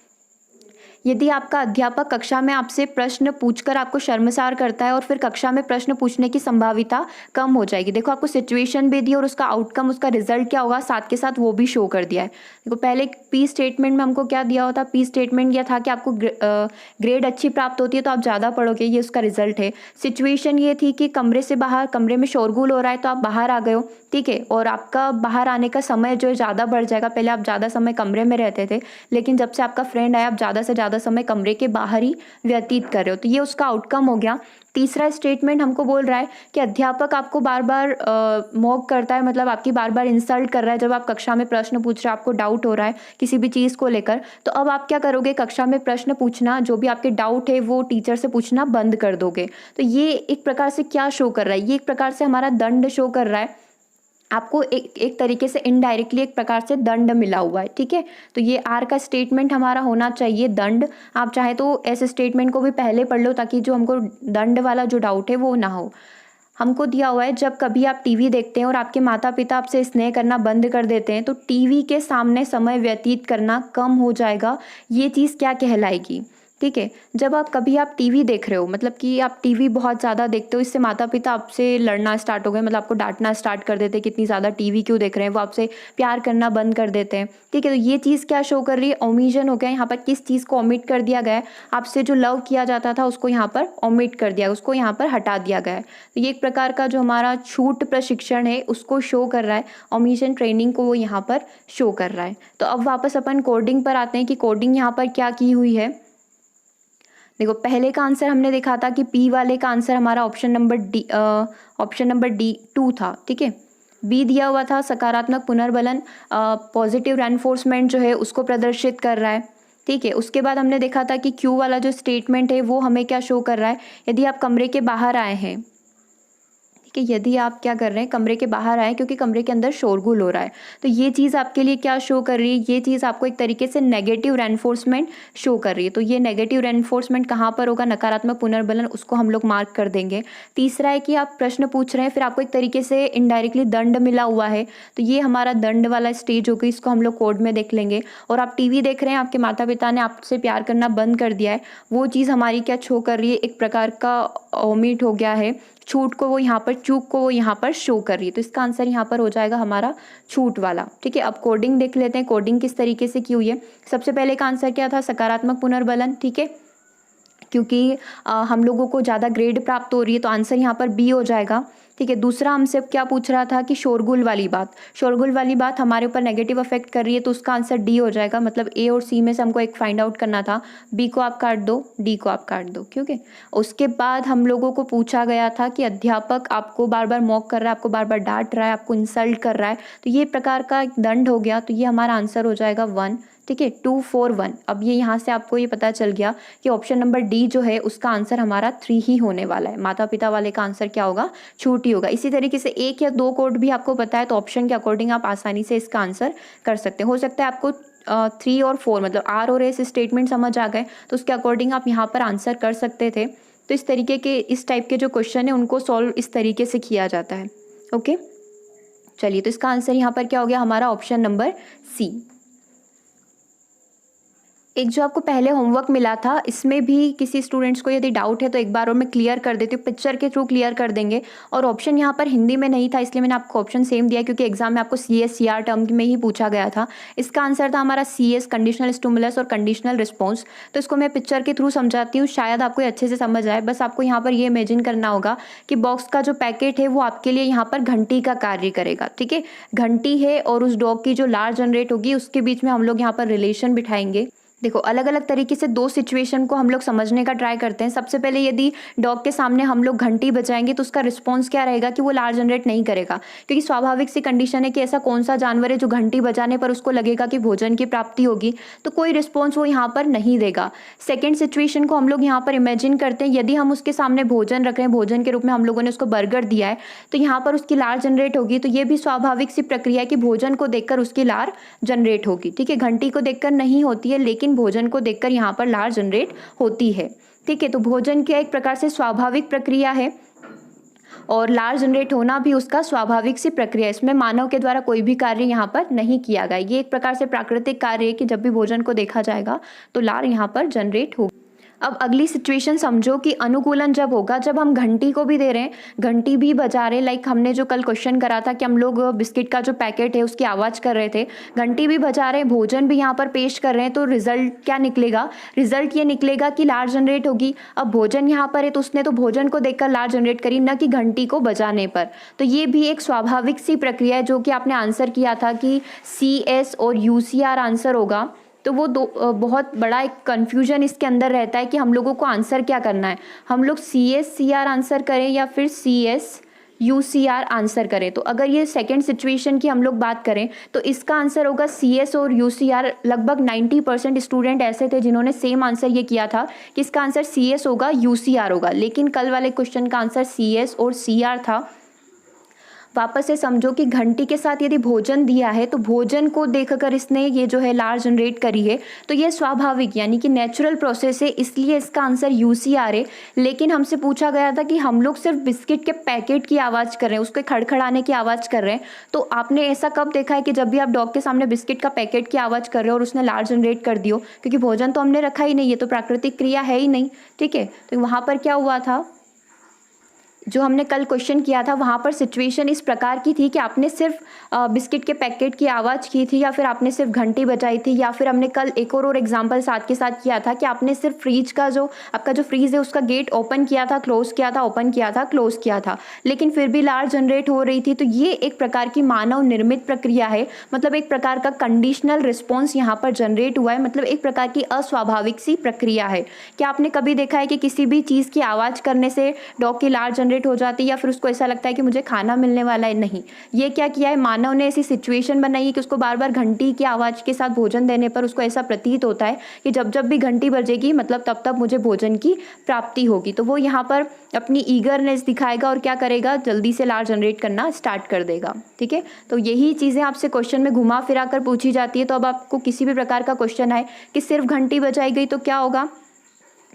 यदि आपका अध्यापक कक्षा में आपसे प्रश्न पूछकर आपको शर्मसार करता है और फिर कक्षा में प्रश्न पूछने की संभाविता कम हो जाएगी। देखो आपको सिचुएशन भी दी और उसका आउटकम, उसका रिजल्ट क्या होगा साथ के साथ वो भी शो कर दिया है। देखो पहले पी स्टेटमेंट में हमको क्या दिया होता, पी स्टेटमेंट यह था कि आपको ग्रेड अच्छी प्राप्त होती है तो आप ज़्यादा पढ़ोगे, ये उसका रिजल्ट है। सिचुएशन ये थी कि कमरे से बाहर, कमरे में शोरगुल हो रहा है तो आप बाहर आ गए हो, ठीक है, और आपका बाहर आने का समय जो है ज़्यादा बढ़ जाएगा। पहले आप ज़्यादा समय कमरे में रहते थे, लेकिन जब से आपका फ्रेंड आया आप ज़्यादा से ज़्यादा समय कमरे के बाहर ही व्यतीत कर रहे हो, तो ये उसका आउटकम हो गया। तीसरा स्टेटमेंट हमको बोल रहा है कि अध्यापक आपको बार बार मॉक करता है, मतलब आपकी बार बार इंसल्ट कर रहा है। जब आप कक्षा में प्रश्न पूछ रहे हो, आपको डाउट हो रहा है किसी भी चीज़ को लेकर, तो अब आप क्या करोगे, कक्षा में प्रश्न पूछना, जो भी आपके डाउट है वो टीचर से पूछना बंद कर दोगे। तो ये एक प्रकार से क्या शो कर रहा है, ये एक प्रकार से हमारा दंड शो कर रहा है। आपको एक तरीके से इनडायरेक्टली एक प्रकार से दंड मिला हुआ है, ठीक है। तो ये आर का स्टेटमेंट हमारा होना चाहिए दंड। आप चाहे तो ऐसे स्टेटमेंट को भी पहले पढ़ लो ताकि जो हमको दंड वाला जो डाउट है वो ना हो। हमको दिया हुआ है, जब कभी आप टीवी देखते हैं और आपके माता पिता आपसे स्नेह करना बंद कर देते हैं तो टीवी के सामने समय व्यतीत करना कम हो जाएगा। ये चीज़ क्या कहलाएगी, ठीक है। जब आप टीवी देख रहे हो, मतलब कि आप टीवी बहुत ज़्यादा देखते हो, इससे माता पिता आपसे लड़ना स्टार्ट हो गए, मतलब आपको डांटना स्टार्ट कर देते हैं, कितनी ज़्यादा टीवी क्यों देख रहे हैं, वो आपसे प्यार करना बंद कर देते हैं, ठीक है। तो ये चीज़ क्या शो कर रही है, ओमिशन हो गया। यहाँ पर किस चीज़ को ओमिट कर दिया गया है, आपसे जो लव किया जाता था उसको यहाँ पर ओमिट कर दिया, उसको यहाँ पर हटा दिया गया है। तो ये एक प्रकार का जो हमारा छूट प्रशिक्षण है उसको शो कर रहा है, ओमिशन ट्रेनिंग को वो यहाँ पर शो कर रहा है। तो अब वापस अपन कोडिंग पर आते हैं कि कोडिंग यहाँ पर क्या की हुई है। देखो पहले का आंसर हमने देखा था कि पी वाले का आंसर हमारा ऑप्शन नंबर डी 2 था, ठीक है। बी दिया हुआ था सकारात्मक पुनर्बलन, पॉजिटिव रेनफोर्समेंट जो है उसको प्रदर्शित कर रहा है, ठीक है। उसके बाद हमने देखा था कि क्यू वाला जो स्टेटमेंट है वो हमें क्या शो कर रहा है, यदि आप कमरे के बाहर आए हैं, कि यदि आप क्या कर रहे हैं, कमरे के बाहर आए क्योंकि कमरे के अंदर शोरगुल हो रहा है, तो ये चीज़ आपके लिए क्या शो कर रही है, ये चीज़ आपको एक तरीके से नेगेटिव रेनफोर्समेंट शो कर रही है। तो ये नेगेटिव रेनफोर्समेंट कहाँ पर होगा, नकारात्मक पुनर्बलन, उसको हम लोग मार्क कर देंगे। तीसरा है कि आप प्रश्न पूछ रहे हैं, फिर आपको एक तरीके से इनडायरेक्टली दंड मिला हुआ है, तो ये हमारा दंड वाला स्टेज होगा, इसको हम लोग कोड में देख लेंगे। और आप टीवी देख रहे हैं, आपके माता पिता ने आपसे प्यार करना बंद कर दिया है, वो चीज़ हमारी क्या शो कर रही है, एक प्रकार का ओमिट हो गया है, छूट को वो यहाँ पर, चूक को वो यहाँ पर शो कर रही है। तो इसका आंसर यहाँ पर हो जाएगा हमारा छूट वाला, ठीक है। अब कोडिंग देख लेते हैं, कोडिंग किस तरीके से की हुई है। सबसे पहले का आंसर क्या था, सकारात्मक पुनर्बलन, ठीक है, क्योंकि हम लोगों को ज़्यादा ग्रेड प्राप्त हो रही है, तो आंसर यहाँ पर बी हो जाएगा, ठीक है। दूसरा हमसे क्या पूछ रहा था कि शोरगुल वाली बात हमारे ऊपर नेगेटिव अफेक्ट कर रही है, तो उसका आंसर डी हो जाएगा। मतलब ए और सी में से हमको एक फाइंड आउट करना था, बी को आप काट दो, डी को आप काट दो, क्योंकि उसके बाद हम लोगों को पूछा गया था कि अध्यापक आपको बार बार मॉक कर रहा है, आपको बार बार डांट रहा है, आपको इंसल्ट कर रहा है, तो ये प्रकार का एक दंड हो गया, तो ये हमारा आंसर हो जाएगा 1, ठीक है, 2 4 1। अब ये यहाँ से आपको ये पता चल गया कि ऑप्शन नंबर डी जो है उसका आंसर हमारा 3 ही होने वाला है। माता पिता वाले का आंसर क्या होगा, छूट ही होगा। इसी तरीके से 1 या 2 कोड भी आपको पता है तो ऑप्शन के अकॉर्डिंग आप आसानी से इसका आंसर कर सकते हैं। हो सकता है आपको 3 और 4 मतलब आर और एस स्टेटमेंट समझ आ गए, तो उसके अकॉर्डिंग आप यहाँ पर आंसर कर सकते थे। तो इस तरीके के, इस टाइप के जो क्वेश्चन है उनको सॉल्व इस तरीके से किया जाता है, ओके। चलिए, तो इसका आंसर यहाँ पर क्या हो गया हमारा ऑप्शन नंबर सी। एक जो आपको पहले होमवर्क मिला था, इसमें भी किसी स्टूडेंट्स को यदि डाउट है तो एक बार और मैं क्लियर कर देती हूँ, पिक्चर के थ्रू क्लियर कर देंगे। और ऑप्शन यहाँ पर हिंदी में नहीं था, इसलिए मैंने आपको ऑप्शन सेम दिया क्योंकि एग्जाम में आपको CS CR टर्म में ही पूछा गया था। इसका आंसर था हमारा CS, कंडीशनल स्टिमुलस और कंडीशनल रिस्पॉन्स। तो इसको मैं पिक्चर के थ्रू समझाती हूँ, शायद आपको अच्छे से समझ आए। बस आपको यहाँ पर ये इमेजिन करना होगा कि बॉक्स का जो पैकेट है वो आपके लिए यहाँ पर घंटी का कार्य करेगा, ठीक है। घंटी है और उस डॉग की जो लार जनरेट होगी उसके बीच में हम लोग यहाँ पर रिलेशन बिठाएंगे, देखो अलग अलग तरीके से दो सिचुएशन को हम लोग समझने का ट्राई करते हैं। सबसे पहले यदि डॉग के सामने हम लोग घंटी बजाएंगे तो उसका रिस्पॉन्स क्या रहेगा कि वो लार जनरेट नहीं करेगा, क्योंकि स्वाभाविक सी कंडीशन है कि ऐसा कौन सा जानवर है जो घंटी बजाने पर उसको लगेगा कि भोजन की प्राप्ति होगी, तो कोई रिस्पॉन्स वो यहाँ पर नहीं देगा। सेकेंड सिचुएशन को हम लोग यहाँ पर इमेजिन करते हैं, यदि हम उसके सामने भोजन रख रहे हैं, भोजन के रूप में हम लोगों ने उसको बर्गर दिया है, तो यहाँ पर उसकी लार जनरेट होगी। तो ये भी स्वाभाविक सी प्रक्रिया है कि भोजन को देखकर उसकी लार जनरेट होगी। ठीक है, घंटी को देखकर नहीं होती है, लेकिन भोजन को देखकर यहाँ पर लार जनरेट होती है। ठीक है, तो भोजन की एक प्रकार से स्वाभाविक प्रक्रिया है और लार जनरेट होना भी उसका स्वाभाविक सी प्रक्रिया है। इसमें मानव के द्वारा कोई भी कार्य यहाँ पर नहीं किया गया। ये एक प्रकार से प्राकृतिक कार्य है कि जब भी भोजन को देखा जाएगा तो लार यहाँ पर जनरेट होगी। अब अगली सिचुएशन समझो कि अनुकूलन जब होगा, जब हम घंटी को भी दे रहे हैं, घंटी भी बजा रहे हैं। लाइक हमने जो कल क्वेश्चन करा था कि हम लोग बिस्किट का जो पैकेट है उसकी आवाज़ कर रहे थे, घंटी भी बजा रहे हैं, भोजन भी यहाँ पर पेश कर रहे हैं, तो रिजल्ट क्या निकलेगा? रिजल्ट ये निकलेगा कि लार जनरेट होगी। अब भोजन यहाँ पर है तो उसने तो भोजन को देखकर लार जनरेट करी, न कि घंटी को बजाने पर। तो ये भी एक स्वाभाविक सी प्रक्रिया है, जो कि आपने आंसर किया था कि CS और UCR आंसर होगा। तो वो बहुत बड़ा एक कन्फ्यूजन इसके अंदर रहता है कि हम लोगों को आंसर क्या करना है, हम लोग CSCR आंसर करें या फिर CSUCR आंसर करें। तो अगर ये सेकेंड सिचुएशन की हम लोग बात करें तो इसका आंसर होगा CS और UCR। लगभग 90% स्टूडेंट ऐसे थे जिन्होंने सेम आंसर ये किया था कि इसका आंसर CS होगा, UCR होगा, लेकिन कल वाले क्वेश्चन का आंसर CS और CR था। वापस से समझो कि घंटी के साथ यदि भोजन दिया है तो भोजन को देखकर इसने ये जो है लार जनरेट करी है, तो ये स्वाभाविक यानी कि नेचुरल प्रोसेस है, इसलिए इसका आंसर UCR है। लेकिन हमसे पूछा गया था कि हम लोग सिर्फ बिस्किट के पैकेट की आवाज़ कर रहे हैं, उसके खड़खड़ाने की आवाज़ कर रहे हैं। तो आपने ऐसा कब देखा है कि जब भी आप डॉग के सामने बिस्किट का पैकेट की आवाज़ कर रहे हो और उसने लार जनरेट कर दियो? क्योंकि भोजन तो हमने रखा ही नहीं, ये तो प्राकृतिक क्रिया है ही नहीं। ठीक है, तो वहाँ पर क्या हुआ था, जो हमने कल क्वेश्चन किया था वहाँ पर सिचुएशन इस प्रकार की थी कि आपने सिर्फ बिस्किट के पैकेट की आवाज़ की थी, या फिर आपने सिर्फ घंटी बजाई थी, या फिर हमने कल एक और एग्जांपल साथ के साथ किया था कि आपने सिर्फ फ्रिज का जो आपका जो फ्रीज है उसका गेट ओपन किया था, क्लोज किया था, ओपन किया था, क्लोज किया था, लेकिन फिर भी लार जनरेट हो रही थी। तो ये एक प्रकार की मानव निर्मित प्रक्रिया है, मतलब एक प्रकार का कंडीशनल रिस्पॉन्स यहाँ पर जनरेट हुआ है, मतलब एक प्रकार की अस्वाभाविक सी प्रक्रिया है। क्या आपने कभी देखा है कि किसी भी चीज़ की आवाज़ करने से डॉग की लार जनरेट हो जाती है या फिर उसको ऐसा लगता है कि मुझे खाना मिलने वाला है? नहीं, ये क्या किया है, मानव ने ऐसी सिचुएशन बनाई है कि उसको बार बार घंटी की आवाज़ के साथ भोजन देने पर उसको ऐसा प्रतीत होता है कि जब जब भी घंटी बजेगी मतलब तब तब मुझे भोजन की प्राप्ति होगी। तो वो यहाँ पर अपनी ईगरनेस दिखाएगा और क्या करेगा, जल्दी से लार जनरेट करना स्टार्ट कर देगा। ठीक है, तो यही चीज़ें आपसे क्वेश्चन में घुमा फिरा कर पूछी जाती है। तो अब आपको किसी भी प्रकार का क्वेश्चन आए कि सिर्फ घंटी बजाई गई तो क्या होगा,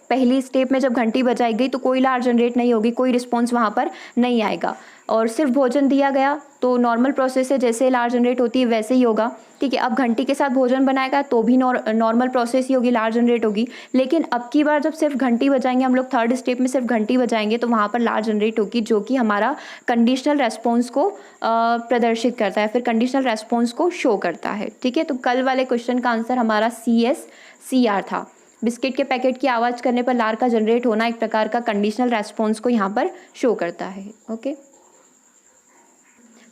पहली स्टेप में जब घंटी बजाई गई तो कोई लार जनरेट नहीं होगी, कोई रिस्पॉन्स वहाँ पर नहीं आएगा। और सिर्फ भोजन दिया गया तो नॉर्मल प्रोसेस है, जैसे लार जनरेट होती है वैसे ही होगा। ठीक है, अब घंटी के साथ भोजन बनाएगा तो भी नॉर्मल प्रोसेस ही होगी, लार जनरेट होगी। लेकिन अब की बार जब सिर्फ घंटी बजाएंगे, हम लोग थर्ड स्टेप में सिर्फ घंटी बजाएंगे, तो वहाँ पर लार जनरेट होगी, जो कि हमारा कंडीशनल रेस्पॉन्स को प्रदर्शित करता है, फिर कंडीशनल रेस्पॉन्स को शो करता है। ठीक है, तो कल वाले क्वेश्चन का आंसर हमारा CSCR था। बिस्किट के पैकेट की आवाज़ करने पर लार का जनरेट होना एक प्रकार का कंडीशनल रेस्पॉन्स को यहाँ पर शो करता है। ओके,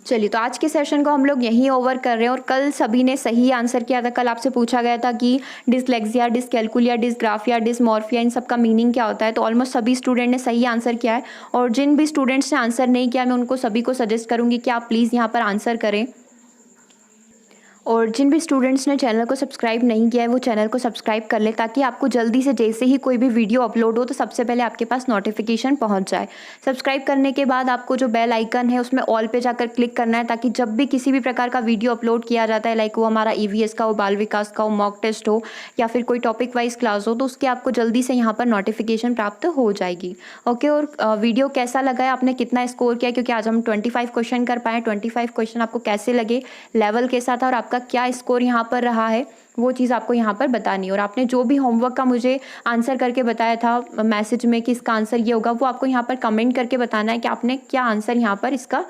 चलिए, तो आज के सेशन को हम लोग यहीं ओवर कर रहे हैं। और कल सभी ने सही आंसर किया था। कल आपसे पूछा गया था कि डिसलेक्सिया, डिसकैल्कुलिया, डिसग्राफिया, डिसमॉर्फिया, इन सब का मीनिंग क्या होता है। तो ऑलमोस्ट सभी स्टूडेंट ने सही आंसर किया है, और जिन भी स्टूडेंट्स ने आंसर नहीं किया मैं उनको सभी को सजेस्ट करूँगी कि आप प्लीज़ यहाँ पर आंसर करें। और जिन भी स्टूडेंट्स ने चैनल को सब्सक्राइब नहीं किया है वो चैनल को सब्सक्राइब कर ले, ताकि आपको जल्दी से जैसे ही कोई भी वीडियो अपलोड हो तो सबसे पहले आपके पास नोटिफिकेशन पहुंच जाए। सब्सक्राइब करने के बाद आपको जो बेल आइकन है उसमें ऑल पे जाकर क्लिक करना है, ताकि जब भी किसी भी प्रकार का वीडियो अपलोड किया जाता है, लाइक वो हमारा EVS का हो, बाल विकास का हो, मॉक टेस्ट हो, या फिर कोई टॉपिक वाइज क्लास हो, तो उसके आपको जल्दी से यहाँ पर नोटिफिकेशन प्राप्त हो जाएगी। ओके, और वीडियो कैसा लगा है, आपने कितना स्कोर किया, क्योंकि आज हम 25 क्वेश्चन कर पाए। 25 क्वेश्चन आपको कैसे लगे, लेवल कैसा था और आपका क्या स्कोर यहाँ पर रहा है, वो चीज़ आपको यहाँ पर बतानी है। और आपने जो भी होमवर्क का मुझे आंसर करके बताया था मैसेज में कि इसका आंसर ये होगा, वो आपको यहाँ पर कमेंट करके बताना है कि आपने क्या आंसर यहाँ पर इसका